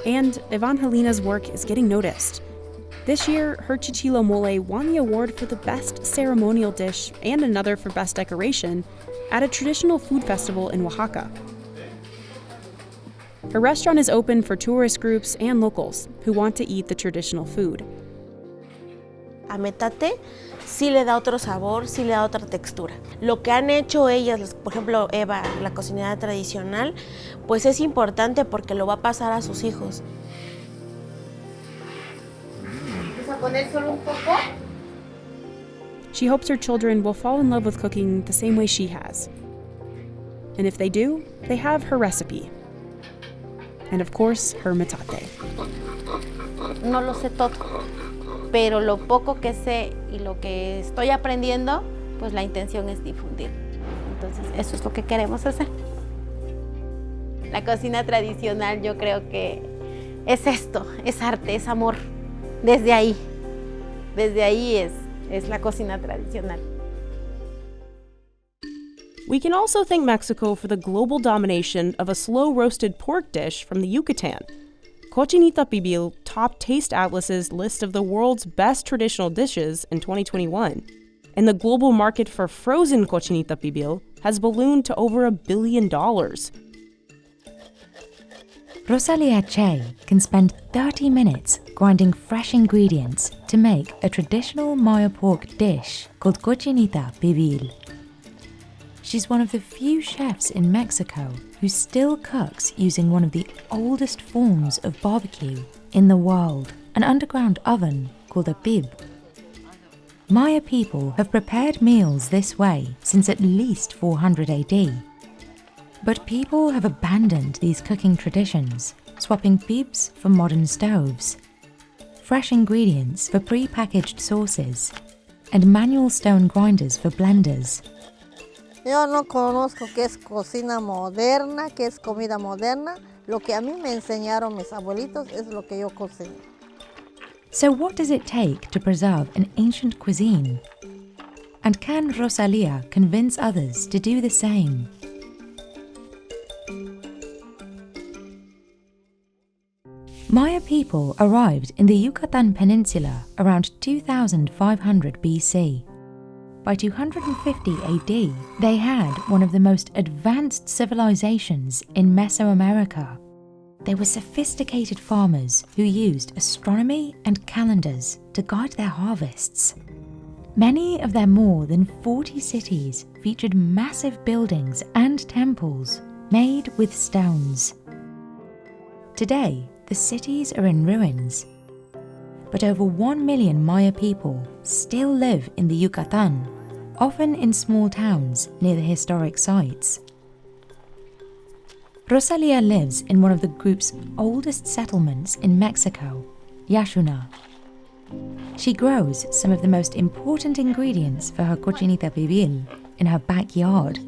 And Evangelina's work is getting noticed. This year, her chichilo mole won the award for the best ceremonial dish and another for best decoration at a traditional food festival in Oaxaca. Her restaurant is open for tourist groups and locals who want to eat the traditional food. A metate sí le da otro sabor, sí le da otra textura. Lo que han hecho ellas, por ejemplo Eva, la cocinera tradicional, pues es importante porque lo va a pasar a sus hijos. ¿Vas a poner solo un poco? She hopes her children will fall in love with cooking the same way she has. And if they do, they have her recipe. And of course, her metate. No lo sé todo, pero lo poco que sé y lo que estoy aprendiendo, pues la intención es difundir. Entonces, eso es lo que queremos hacer. La cocina tradicional, yo creo que es esto, es arte, es amor. Desde ahí es la cocina tradicional. We can also thank Mexico for the global domination of a slow-roasted pork dish from the Yucatan. Cochinita Pibil topped Taste Atlas's list of the world's best traditional dishes in 2021. And the global market for frozen Cochinita Pibil has ballooned to over $1 billion. Rosalia Che can spend 30 minutes grinding fresh ingredients to make a traditional Maya pork dish called Cochinita Pibil. She's one of the few chefs in Mexico who still cooks using one of the oldest forms of barbecue in the world, an underground oven called a bib. Maya people have prepared meals this way since at least 400 AD. But people have abandoned these cooking traditions, swapping bibs for modern stoves, fresh ingredients for pre-packaged sauces, and manual stone grinders for blenders. Yo no conozco qué es cocina moderna, qué es comida moderna. Lo que a mí me enseñaron mis abuelitos es lo que yo cocino. So what does it take to preserve an ancient cuisine? And can Rosalia convince others to do the same? Maya people arrived in the Yucatan Peninsula around 2500 BC. By 250 AD, they had one of the most advanced civilizations in Mesoamerica. They were sophisticated farmers who used astronomy and calendars to guide their harvests. Many of their more than 40 cities featured massive buildings and temples made with stones. Today, the cities are in ruins, but over 1 million Maya people still live in the Yucatan, often in small towns near the historic sites. Rosalia lives in one of the group's oldest settlements in Mexico, Yaxuna. She grows some of the most important ingredients for her Cochinita Pibil in her backyard.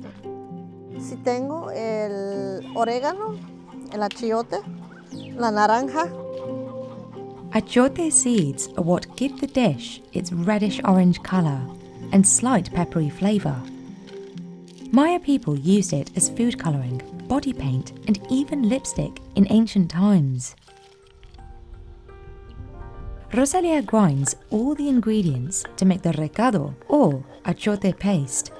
Si tengo el orégano, el achiote, la naranja. Achiote seeds are what give the dish its reddish-orange colour and slight peppery flavour. Maya people used it as food colouring, body paint, and even lipstick in ancient times. Rosalia grinds all the ingredients to make the recado, or achiote paste.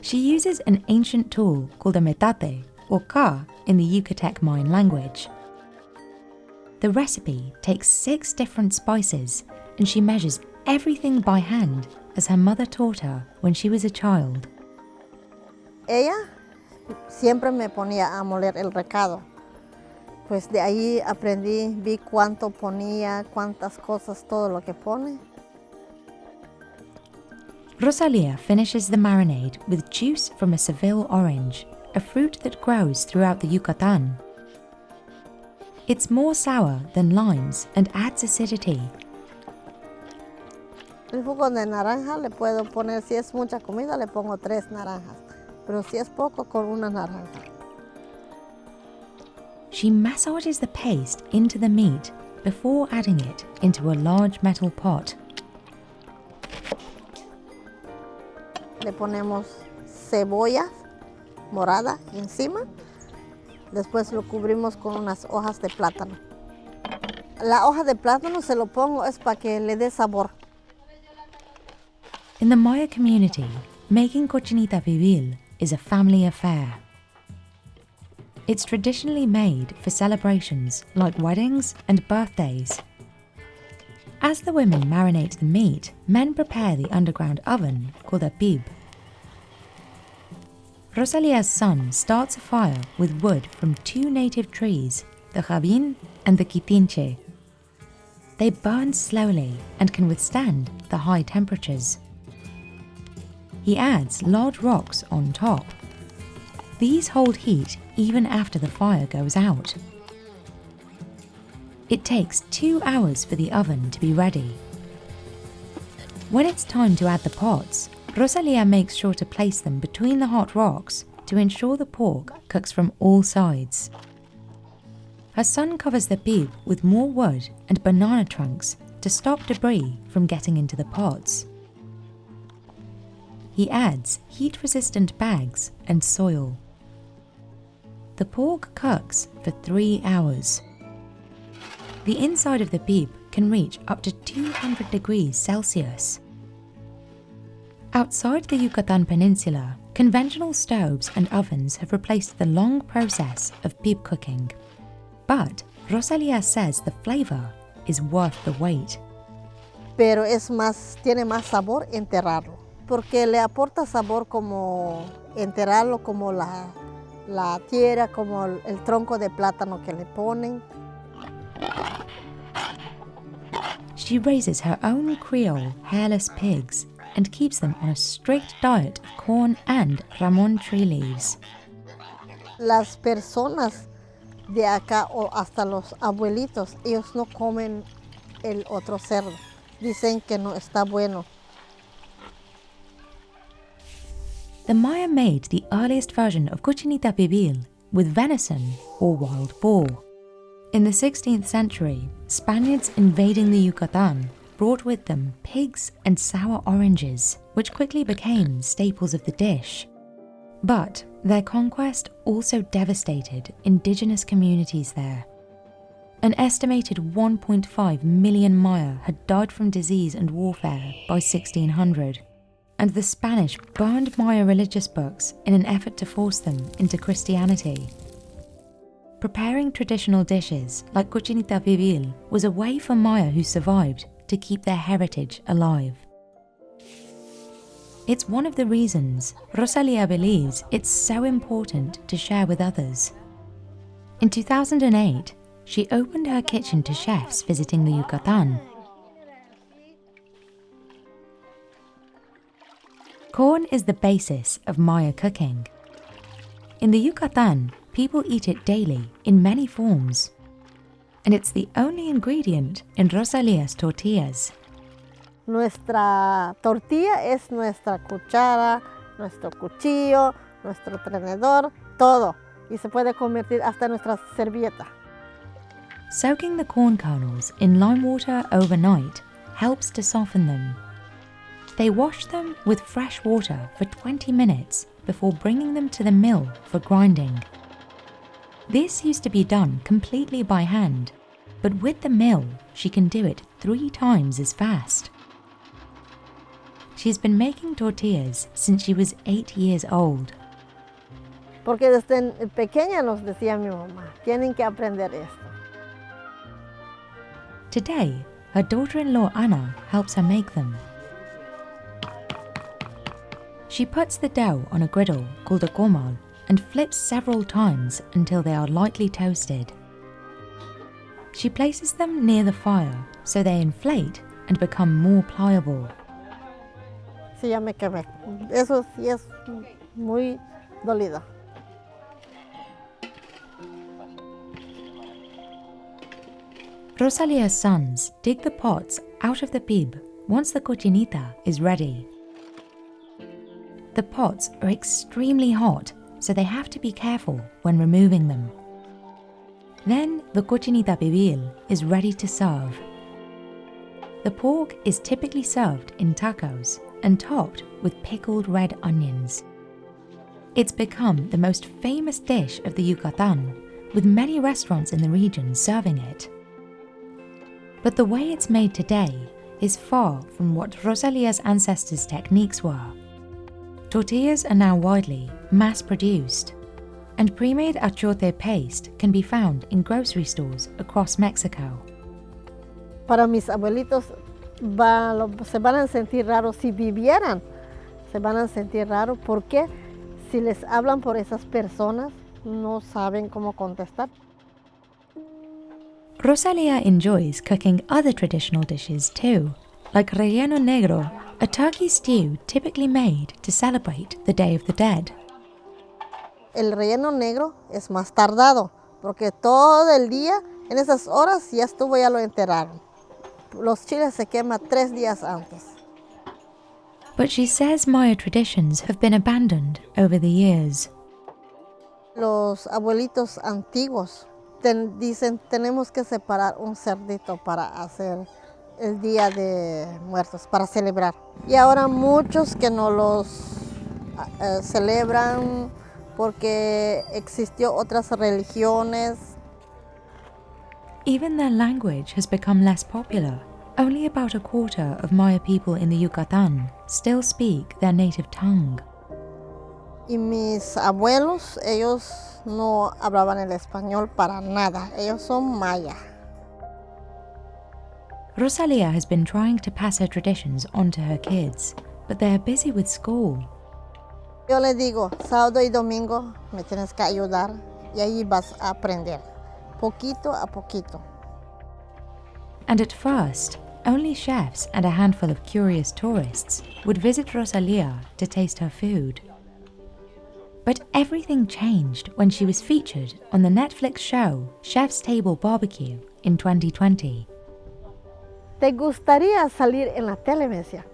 She uses an ancient tool called a metate, or ka in the Yucatec Mayan language. The recipe takes 6 different spices, and she measures everything by hand as her mother taught her when she was a child. Ella siempre me ponía a moler el recado. Pues de ahí aprendí, vi cuánto ponía, cuántas cosas, todo lo que pone. Rosalía finishes the marinade with juice from a Seville orange, a fruit that grows throughout the Yucatán. It's more sour than limes and adds acidity. El jugo de naranja le puedo poner, si es mucha comida, le pongo 3 naranjas, pero si es poco, con una naranja. She massages the paste into the meat before adding it into a large metal pot. Le ponemos cebolla morada encima. Después lo cubrimos con unas hojas de plátano. La hoja de plátano se lo pongo es para que le dé sabor. In the Maya community, making Cochinita Pibil is a family affair. It's traditionally made for celebrations like weddings and birthdays. As the women marinate the meat, men prepare the underground oven called a pib. Rosalia's son starts a fire with wood from 2 native trees, the jabin and the quitinche. They burn slowly and can withstand the high temperatures. He adds large rocks on top. These hold heat even after the fire goes out. It takes 2 hours for the oven to be ready. When it's time to add the pots, Rosalia makes sure to place them between the hot rocks to ensure the pork cooks from all sides. Her son covers the pib with more wood and banana trunks to stop debris from getting into the pots. He adds heat-resistant bags and soil. The pork cooks for 3 hours. The inside of the pib can reach up to 200 degrees Celsius. Outside the Yucatan Peninsula, conventional stoves and ovens have replaced the long process of pib cooking. But Rosalia says the flavor is worth the wait. Pero tiene más sabor enterrarlo, porque le aporta sabor como enterrarlo, como la tierra, como el tronco de plátano que le ponen. She raises her own Creole hairless pigs and keeps them on a strict diet of corn and ramon tree leaves. Las personas de acá o hasta los abuelitos, ellos no comen el otro cerdo. Dicen que no está bueno. The Maya made the earliest version of Cochinita Pibil with venison or wild boar. In the 16th century, Spaniards invading the Yucatan brought with them pigs and sour oranges, which quickly became staples of the dish. But their conquest also devastated indigenous communities there. An estimated 1.5 million Maya had died from disease and warfare by 1600, and the Spanish burned Maya religious books in an effort to force them into Christianity. Preparing traditional dishes like Cochinita Pibil was a way for Maya who survived to keep their heritage alive. It's one of the reasons Rosalia believes it's so important to share with others. In 2008, she opened her kitchen to chefs visiting the Yucatan. Corn is the basis of Maya cooking. In the Yucatan, people eat it daily in many forms. And it's the only ingredient in Rosalia's tortillas. Nuestra tortilla es nuestra cuchara, nuestro cuchillo, nuestro tenedor, todo. Y se puede convertir hasta nuestra servilleta. Soaking the corn kernels in lime water overnight helps to soften them. They wash them with fresh water for 20 minutes before bringing them to the mill for grinding. This used to be done completely by hand, but with the mill, she can do it 3 times as fast. She's been making tortillas since she was 8 years old. Porque desde pequeña nos decía mi mamá, tienen que aprender esto. Today, her daughter-in-law Anna helps her make them. She puts the dough on a griddle called a comal and flips several times until they are lightly toasted. She places them near the fire so they inflate and become more pliable. Sí, ya me quemé. Eso sí es muy dolido. Rosalia's sons dig the pots out of the pib once the cochinita is ready. The pots are extremely hot, so they have to be careful when removing them. Then the Cochinita Pibil is ready to serve. The pork is typically served in tacos and topped with pickled red onions. It's become the most famous dish of the Yucatan, with many restaurants in the region serving it. But the way it's made today is far from what Rosalia's ancestors' techniques were. Tortillas are now widely mass-produced, and pre-made achiote paste can be found in grocery stores across Mexico. Para mis abuelitos se van a sentir raros si vivieran, se van a sentir raros porque si les hablan por esas personas no saben cómo contestar. Rosalia enjoys cooking other traditional dishes too, like relleno negro, a turkey stew typically made to celebrate the Day of the Dead. El relleno negro es más tardado, porque todo el día, en esas horas, ya estuvo, ya lo enterraron. Los chiles se queman 3 días antes. But she says Maya traditions have been abandoned over the years. Los abuelitos antiguos dicen, tenemos que separar un cerdito para hacer el Día de Muertos, para celebrar. Y ahora muchos que no los celebran porque existió otras religiones. Even their language has become less popular. Only about a quarter of Maya people in the Yucatan still speak their native tongue. Y mis abuelos, ellos no hablaban el español para nada. Ellos son maya. Rosalia has been trying to pass her traditions on to her kids, but they are busy with school. Yo les digo, sábado y domingo me tienes que ayudar y ahí vas a aprender, poquito a poquito. And at first, only chefs and a handful of curious tourists would visit Rosalia to taste her food. But everything changed when she was featured on the Netflix show Chef's Table Barbecue in 2020. ¿Te gustaría salir en la tele, me decía?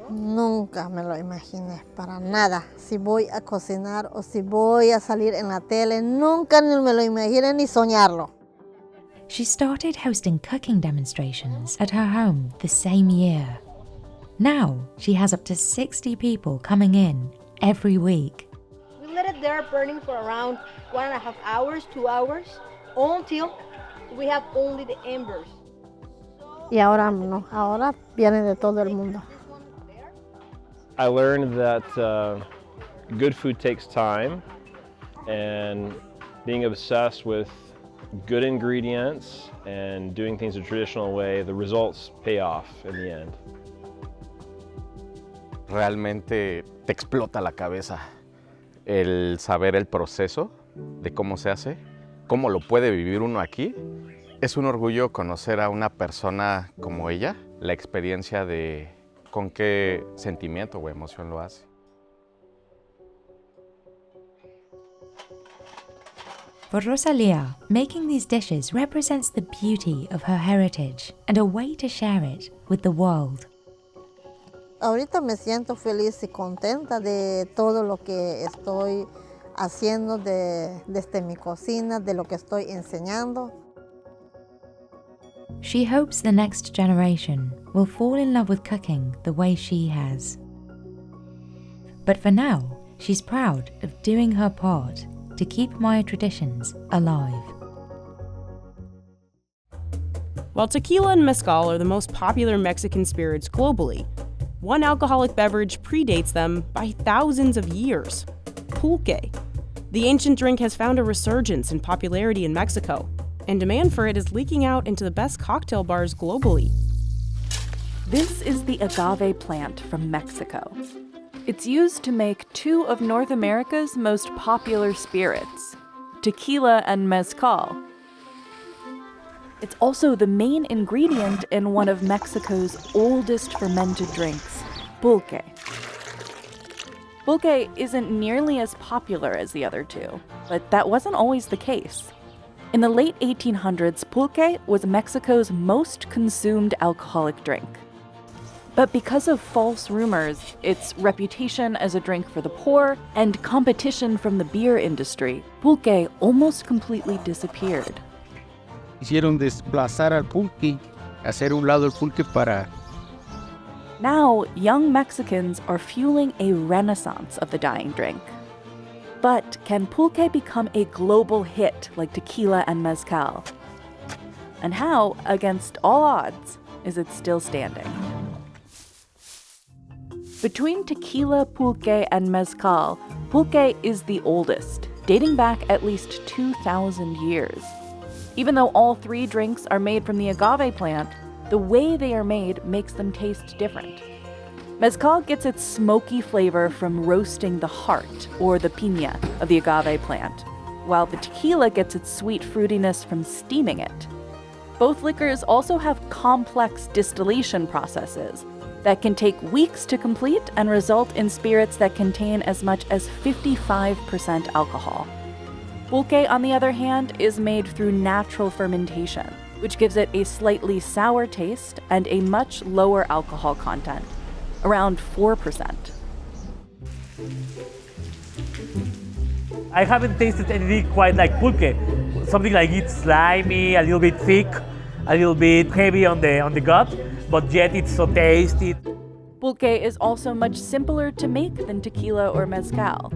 Nunca me lo imaginé, para nada. Si voy a cocinar o si voy a salir en la tele, nunca ni me lo imaginé ni soñarlo. She started hosting cooking demonstrations at her home the same year. Now she has up to 60 people coming in every week. We let it there burning for around 1.5 hours, 2 hours, until we have only the embers. Y ahora no, ahora viene de todo el mundo. I learned that good food takes time, and being obsessed with good ingredients and doing things a traditional way, the results pay off in the end. Realmente te explota la cabeza el saber el proceso de cómo se hace, cómo lo puede vivir uno aquí. Es un orgullo conocer a una persona como ella, la experiencia de con qué sentimiento o emoción lo hace. For Rosalia, making these dishes represents the beauty of her heritage and a way to share it with the world. Ahorita me siento feliz y contenta de todo lo que estoy haciendo desde mi cocina, de lo que estoy enseñando. She hopes the next generation will fall in love with cooking the way she has. But for now, she's proud of doing her part to keep Maya traditions alive. While tequila and mezcal are the most popular Mexican spirits globally, one alcoholic beverage predates them by thousands of years: Pulque. The ancient drink has found a resurgence in popularity in Mexico, and demand for it is leaking out into the best cocktail bars globally. This is the agave plant from Mexico. It's used to make two of North America's most popular spirits, tequila and mezcal. It's also the main ingredient in one of Mexico's oldest fermented drinks, pulque. Pulque isn't nearly as popular as the other two, but that wasn't always the case. In the late 1800s, pulque was Mexico's most consumed alcoholic drink. But because of false rumors, its reputation as a drink for the poor, and competition from the beer industry, pulque almost completely disappeared. Hicieron desplazar al pulque, hacer un lado el pulque para... Now, young Mexicans are fueling a renaissance of the dying drink. But can pulque become a global hit like tequila and mezcal? And how, against all odds, is it still standing? Between tequila, pulque, and mezcal, pulque is the oldest, dating back at least 2,000 years. Even though all three drinks are made from the agave plant, the way they are made makes them taste different. Mezcal gets its smoky flavor from roasting the heart, or the piña, of the agave plant, while the tequila gets its sweet fruitiness from steaming it. Both liquors also have complex distillation processes that can take weeks to complete and result in spirits that contain as much as 55% alcohol. Pulque, on the other hand, is made through natural fermentation, which gives it a slightly sour taste and a much lower alcohol content, around 4%. I haven't tasted anything quite like pulque. Something like it's slimy, a little bit thick, a little bit heavy on the gut, but yet it's so tasty. Pulque is also much simpler to make than tequila or mezcal,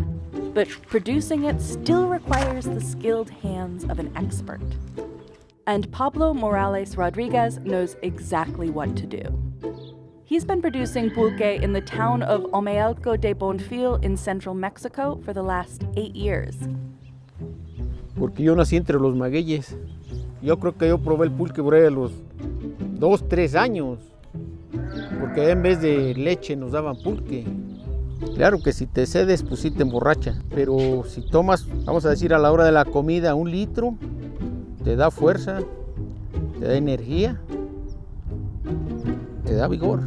but producing it still requires the skilled hands of an expert. And Pablo Morales Rodriguez knows exactly what to do. He's been producing pulque in the town of Omealco de Bonfil in central Mexico for the last 8 years. Porque yo nací entre los magueyes. Yo creo que yo probé el pulque por ahí a los 2, 3 años. Porque en vez de leche nos daban pulque. Claro que si te cedes, pues sí te emborracha. Pero si tomas, vamos a decir, a la hora de la comida, 1 litro, te da fuerza, te da energía, te da vigor.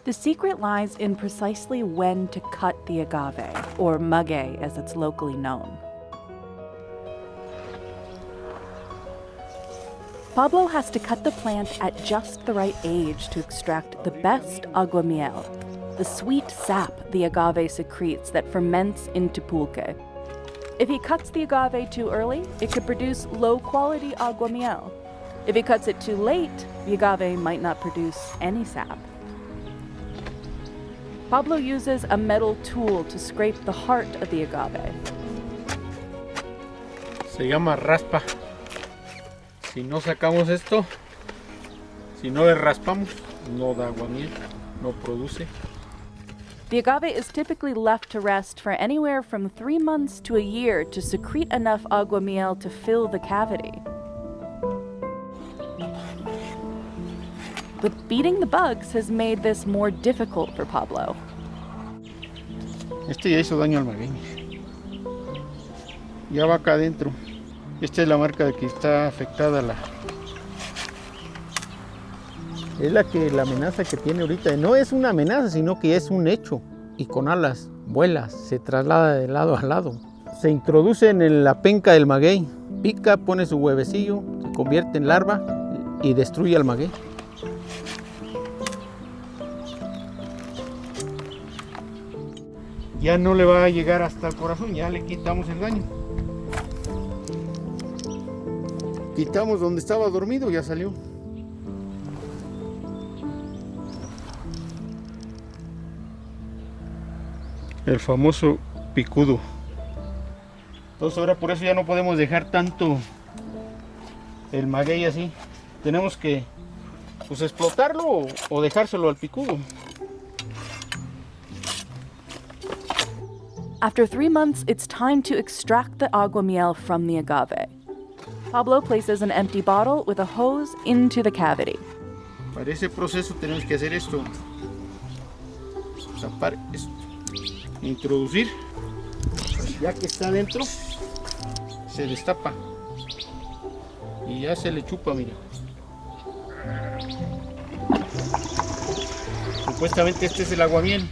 The secret lies in precisely when to cut the agave, or maguey as it's locally known. Pablo has to cut the plant at just the right age to extract the best aguamiel, the sweet sap the agave secretes that ferments into pulque. If he cuts the agave too early, it could produce low-quality aguamiel. If he cuts it too late, the agave might not produce any sap. Pablo uses a metal tool to scrape the heart of the agave. Se llama raspa. Si no sacamos esto, si no le raspamos, no da aguamiel, no produce. The agave is typically left to rest for anywhere from 3 months to a year to secrete enough aguamiel to fill the cavity. But beating the bugs has made this more difficult for Pablo. Este ya hizo daño al maguey. Ya va acá adentro. Esta es la marca de que está afectada la... Es la amenaza que tiene ahorita. No es una amenaza, sino que es un hecho. Y con alas, vuela, se traslada de lado a lado. Se introduce en la penca del maguey. Pica, pone su huevecillo, se convierte en larva y destruye al maguey. Ya no le va a llegar hasta el corazón, ya le quitamos el daño. Quitamos donde estaba dormido, ya salió. El famoso picudo. Entonces ahora por eso ya no podemos dejar tanto el maguey así. Tenemos que pues explotarlo o dejárselo al picudo. After 3 months, it's time to extract the aguamiel from the agave. Pablo places an empty bottle with a hose into the cavity. Para ese proceso tenemos que hacer esto. Tapar esto. Introducir. Ya que está dentro, se destapa. Y ya se le chupa, mira. Supuestamente este es el aguamiel.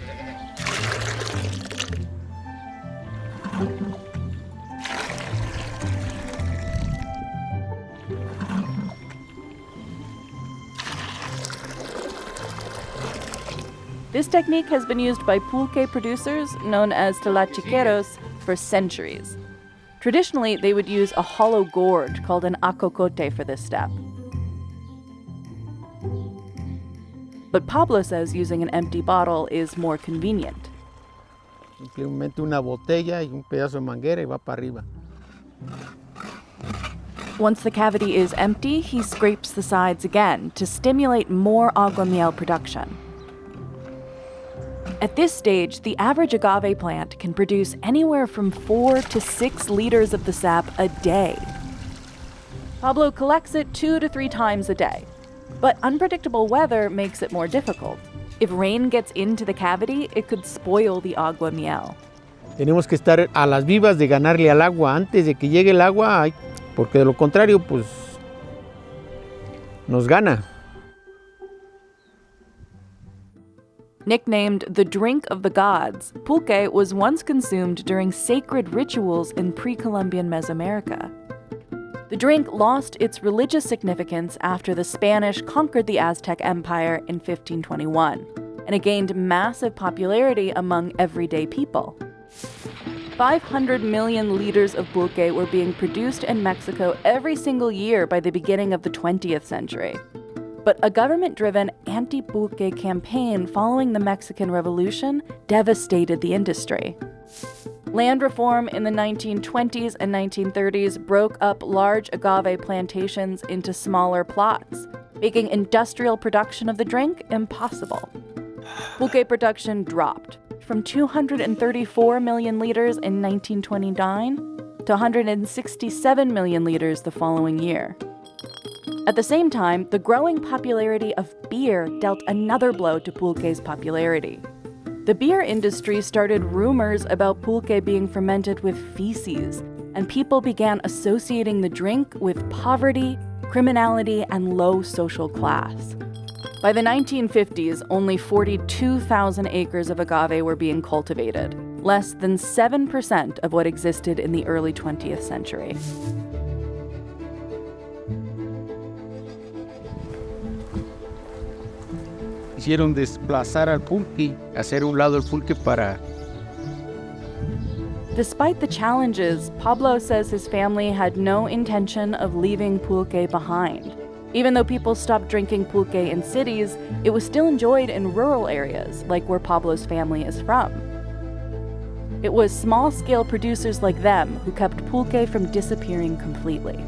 This technique has been used by pulque producers, known as tlachiqueros, for centuries. Traditionally, they would use a hollow gourd called an acocote for this step. But Pablo says using an empty bottle is more convenient. Simplemente una botella y un pedazo de manguera y va para arriba. Once the cavity is empty, he scrapes the sides again to stimulate more aguamiel production. At this stage, the average agave plant can produce anywhere from 4 to 6 liters of the sap a day. Pablo collects it 2 to 3 times a day, but unpredictable weather makes it more difficult. If rain gets into the cavity, it could spoil the aguamiel. Tenemos que estar a las vivas de ganarle al agua antes de que llegue el agua, porque de lo contrario, pues, nos gana. Nicknamed the drink of the gods, pulque was once consumed during sacred rituals in pre-Columbian Mesoamerica. The drink lost its religious significance after the Spanish conquered the Aztec Empire in 1521, and it gained massive popularity among everyday people. 500 million liters of pulque were being produced in Mexico every single year by the beginning of the 20th century. But a government-driven anti-pulque campaign following the Mexican Revolution devastated the industry. Land reform in the 1920s and 1930s broke up large agave plantations into smaller plots, making industrial production of the drink impossible. Pulque production dropped from 234 million liters in 1929 to 167 million liters the following year. At the same time, the growing popularity of beer dealt another blow to pulque's popularity. The beer industry started rumors about pulque being fermented with feces, and people began associating the drink with poverty, criminality, and low social class. By the 1950s, only 42,000 acres of agave were being cultivated, less than 7% of what existed in the early 20th century. Hicieron desplazar al pulque, hacer un lado el pulque para... Despite the challenges, Pablo says his family had no intention of leaving pulque behind. Even though people stopped drinking pulque in cities, it was still enjoyed in rural areas, like where Pablo's family is from. It was small-scale producers like them who kept pulque from disappearing completely.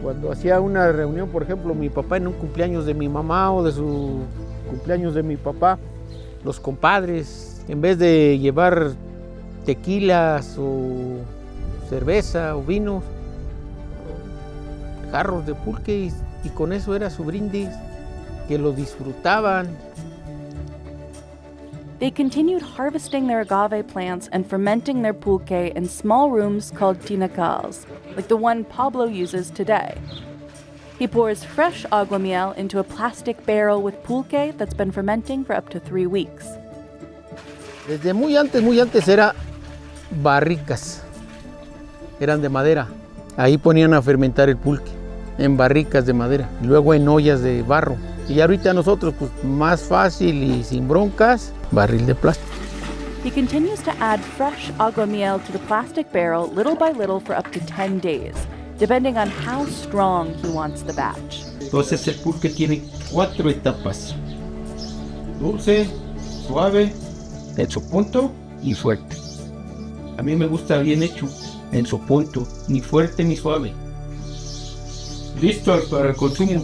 Cuando hacía una reunión, por ejemplo, mi papá en un cumpleaños de mi mamá o de su cumpleaños de mi papá, los compadres, en vez de llevar tequilas o cerveza o vinos, jarros de pulque y con eso era su brindis, que lo disfrutaban. They continued harvesting their agave plants and fermenting their pulque in small rooms called tinacals, like the one Pablo uses today. He pours fresh aguamiel into a plastic barrel with pulque that's been fermenting for up to 3 weeks. Desde muy antes era barricas, eran de madera. Ahí ponían a fermentar el pulque, en barricas de madera, luego en ollas de barro. Y ahorita nosotros, pues más fácil y sin broncas, barril de plástico. He continues to add fresh aguamiel to the plastic barrel little by little for up to 10 days, depending on how strong he wants the batch. Entonces el pulque tiene 4 etapas: dulce, suave, en su punto y fuerte. A mí me gusta bien hecho, en su punto, ni fuerte ni suave. Listo para el consumo.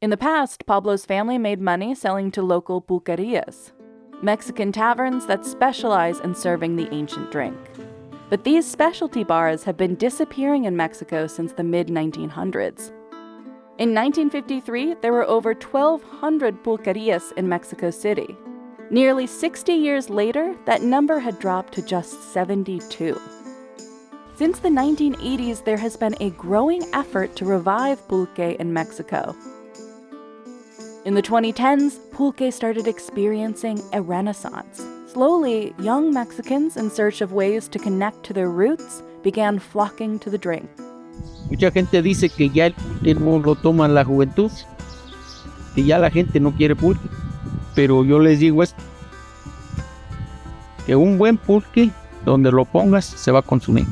In the past, Pablo's family made money selling to local pulquerias, Mexican taverns that specialize in serving the ancient drink. But these specialty bars have been disappearing in Mexico since the mid-1900s. In 1953, there were over 1,200 pulquerias in Mexico City. Nearly 60 years later, that number had dropped to just 72. Since the 1980s, there has been a growing effort to revive pulque in Mexico. In the 2010s, pulque started experiencing a renaissance. Slowly, young Mexicans in search of ways to connect to their roots began flocking to the drink. Mucha gente dice que ya el pulque no lo toma la juventud, que ya la gente no quiere pulque, pero yo les digo esto, que un buen pulque, donde lo pongas, se va a consumir.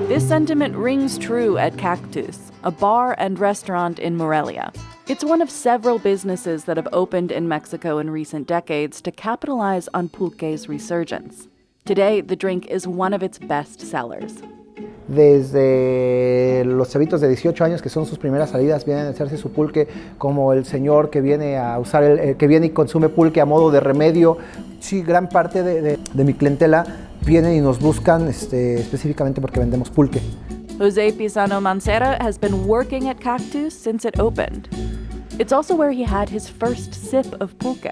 This sentiment rings true at Cactus, a bar and restaurant in Morelia. It's one of several businesses that have opened in Mexico in recent decades to capitalize on pulque's resurgence. Today, the drink is one of its best sellers. Desde los chavitos de 18 años, que son sus primeras salidas, vienen a hacerse su pulque, como el señor que viene a usar, que viene y consume pulque a modo de remedio. Sí, gran parte de mi clientela vienen y nos buscan específicamente porque vendemos pulque. Jose Pisano Mancera has been working at Cactus since it opened. It's also where he had his first sip of pulque.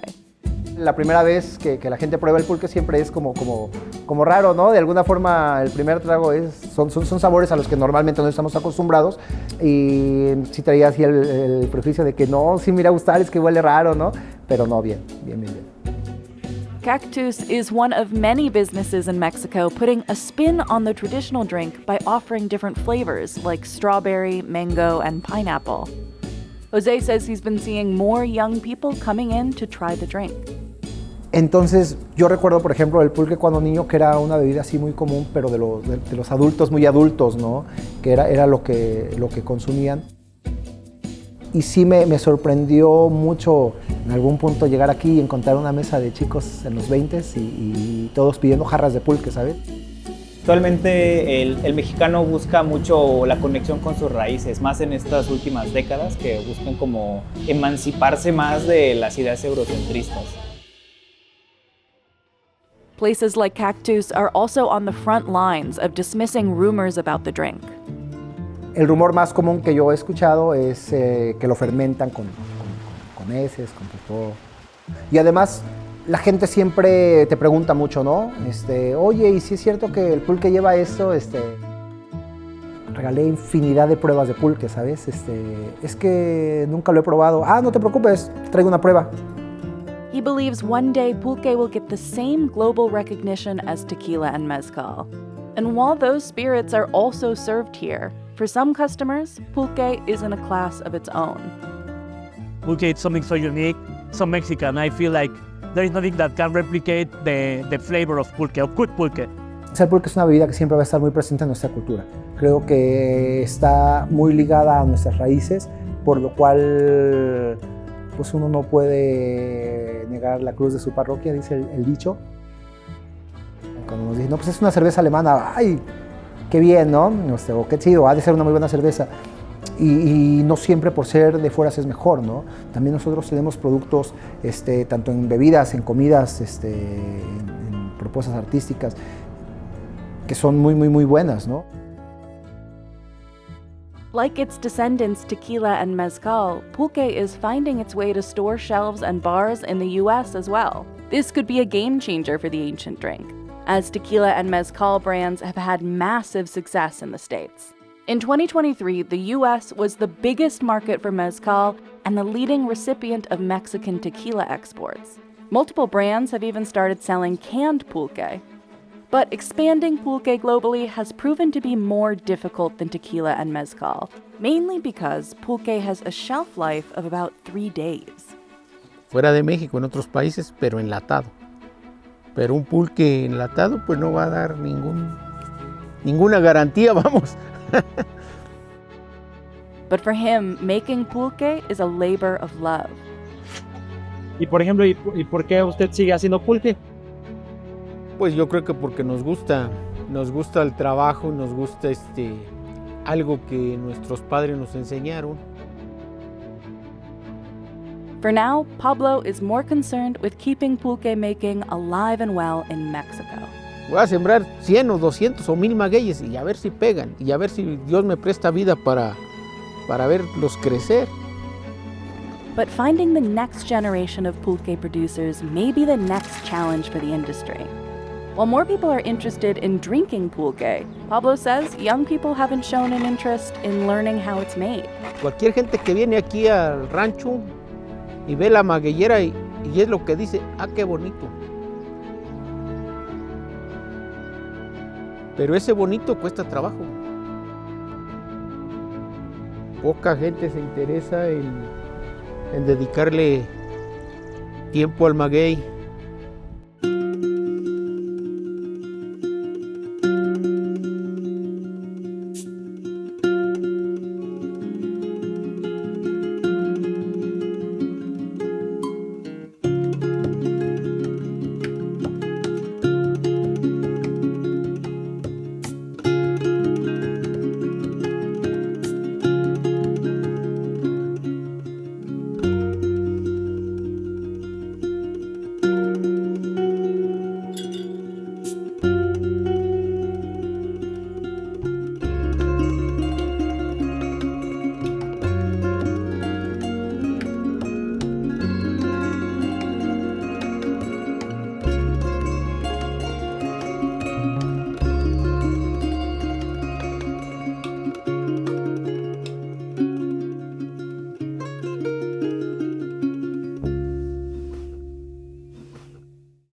La primera vez que la gente prueba el pulque siempre es como raro, ¿no? De alguna forma el primer trago son sabores a los que normalmente no estamos acostumbrados y sí traía así el prejuicio de que no, sí me irá a gustar, es que huele raro, ¿no? Pero no, bien. Cactus is one of many businesses in Mexico putting a spin on the traditional drink by offering different flavors like strawberry, mango, and pineapple. Jose says he's been seeing more young people coming in to try the drink. Entonces, yo recuerdo, por ejemplo, el pulque cuando niño, que era una bebida así muy común, pero de los adultos, muy adultos, ¿no? Que era lo que consumían. Y sí me sorprendió mucho en algún punto llegar aquí y encontrar una mesa de chicos en los 20s y todos pidiendo jarras de pulque, ¿sabes? Actualmente el mexicano busca mucho la conexión con sus raíces, más en estas últimas décadas, que buscan como emanciparse más de las ideas eurocentristas. Places like Cactus are also on the front lines of dismissing rumors about the drink. El rumor más común que yo he escuchado es que lo fermentan con heces, con popó. Y además, la gente siempre te pregunta mucho, ¿no? Oye, ¿y si es cierto que el pulque lleva esto? Regalé infinidad de pruebas de pulque, ¿sabes? Es que nunca lo he probado. Ah, no te preocupes, traigo una prueba. He believes one day pulque will get the same global recognition as tequila and mezcal. And while those spirits are also served here, for some customers, pulque is in a class of its own. Pulque is something so unique, so Mexican. I feel like there is nothing that can replicate the flavor of pulque, of good pulque. El pulque es una bebida que siempre va a estar muy presente en nuestra cultura. Creo que está muy ligada a nuestras raíces, por lo cual pues uno no puede negar la cruz de su parroquia, dice el dicho. Cuando nos dicen, no, pues es una cerveza alemana, ¡ay! Qué bien, ¿no? O qué chido, ha de ser una muy buena cerveza. Y no siempre por ser de fuera es mejor, ¿no? También nosotros tenemos productos, tanto en bebidas, en comidas, en propuestas artísticas, que son muy, muy, muy buenas, ¿no? Like its descendants Tequila and Mezcal, pulque is finding its way to store shelves and bars in the US as well. This could be a game changer for the ancient drink, as Tequila and Mezcal brands have had massive success in the States. In 2023, the US was the biggest market for Mezcal and the leading recipient of Mexican tequila exports. Multiple brands have even started selling canned pulque. But expanding pulque globally has proven to be more difficult than tequila and mezcal, mainly because pulque has a shelf life of about 3 days. Fuera de México, en otros países, pero enlatado. Pero un pulque enlatado pues no va a dar ninguna garantía, vamos. But for him, making pulque is a labor of love. Y por ejemplo, ¿y por qué usted sigue haciendo pulque? Pues yo creo que porque nos gusta el trabajo, nos gusta algo que nuestros padres nos enseñaron. For now, Pablo is more concerned with keeping pulque making alive and well in Mexico. Voy a sembrar 100 o 200 o 1000 magueyes y a ver si pegan y a ver si Dios me presta vida para verlos crecer. But finding the next generation of pulque producers may be the next challenge for the industry. While more people are interested in drinking pulque, Pablo says young people haven't shown an interest in learning how it's made. Cualquier gente que viene aquí al rancho y ve la magueyera y es lo que dice, ah, qué bonito. Pero ese bonito cuesta trabajo. Poca gente se interesa en dedicarle tiempo al maguey.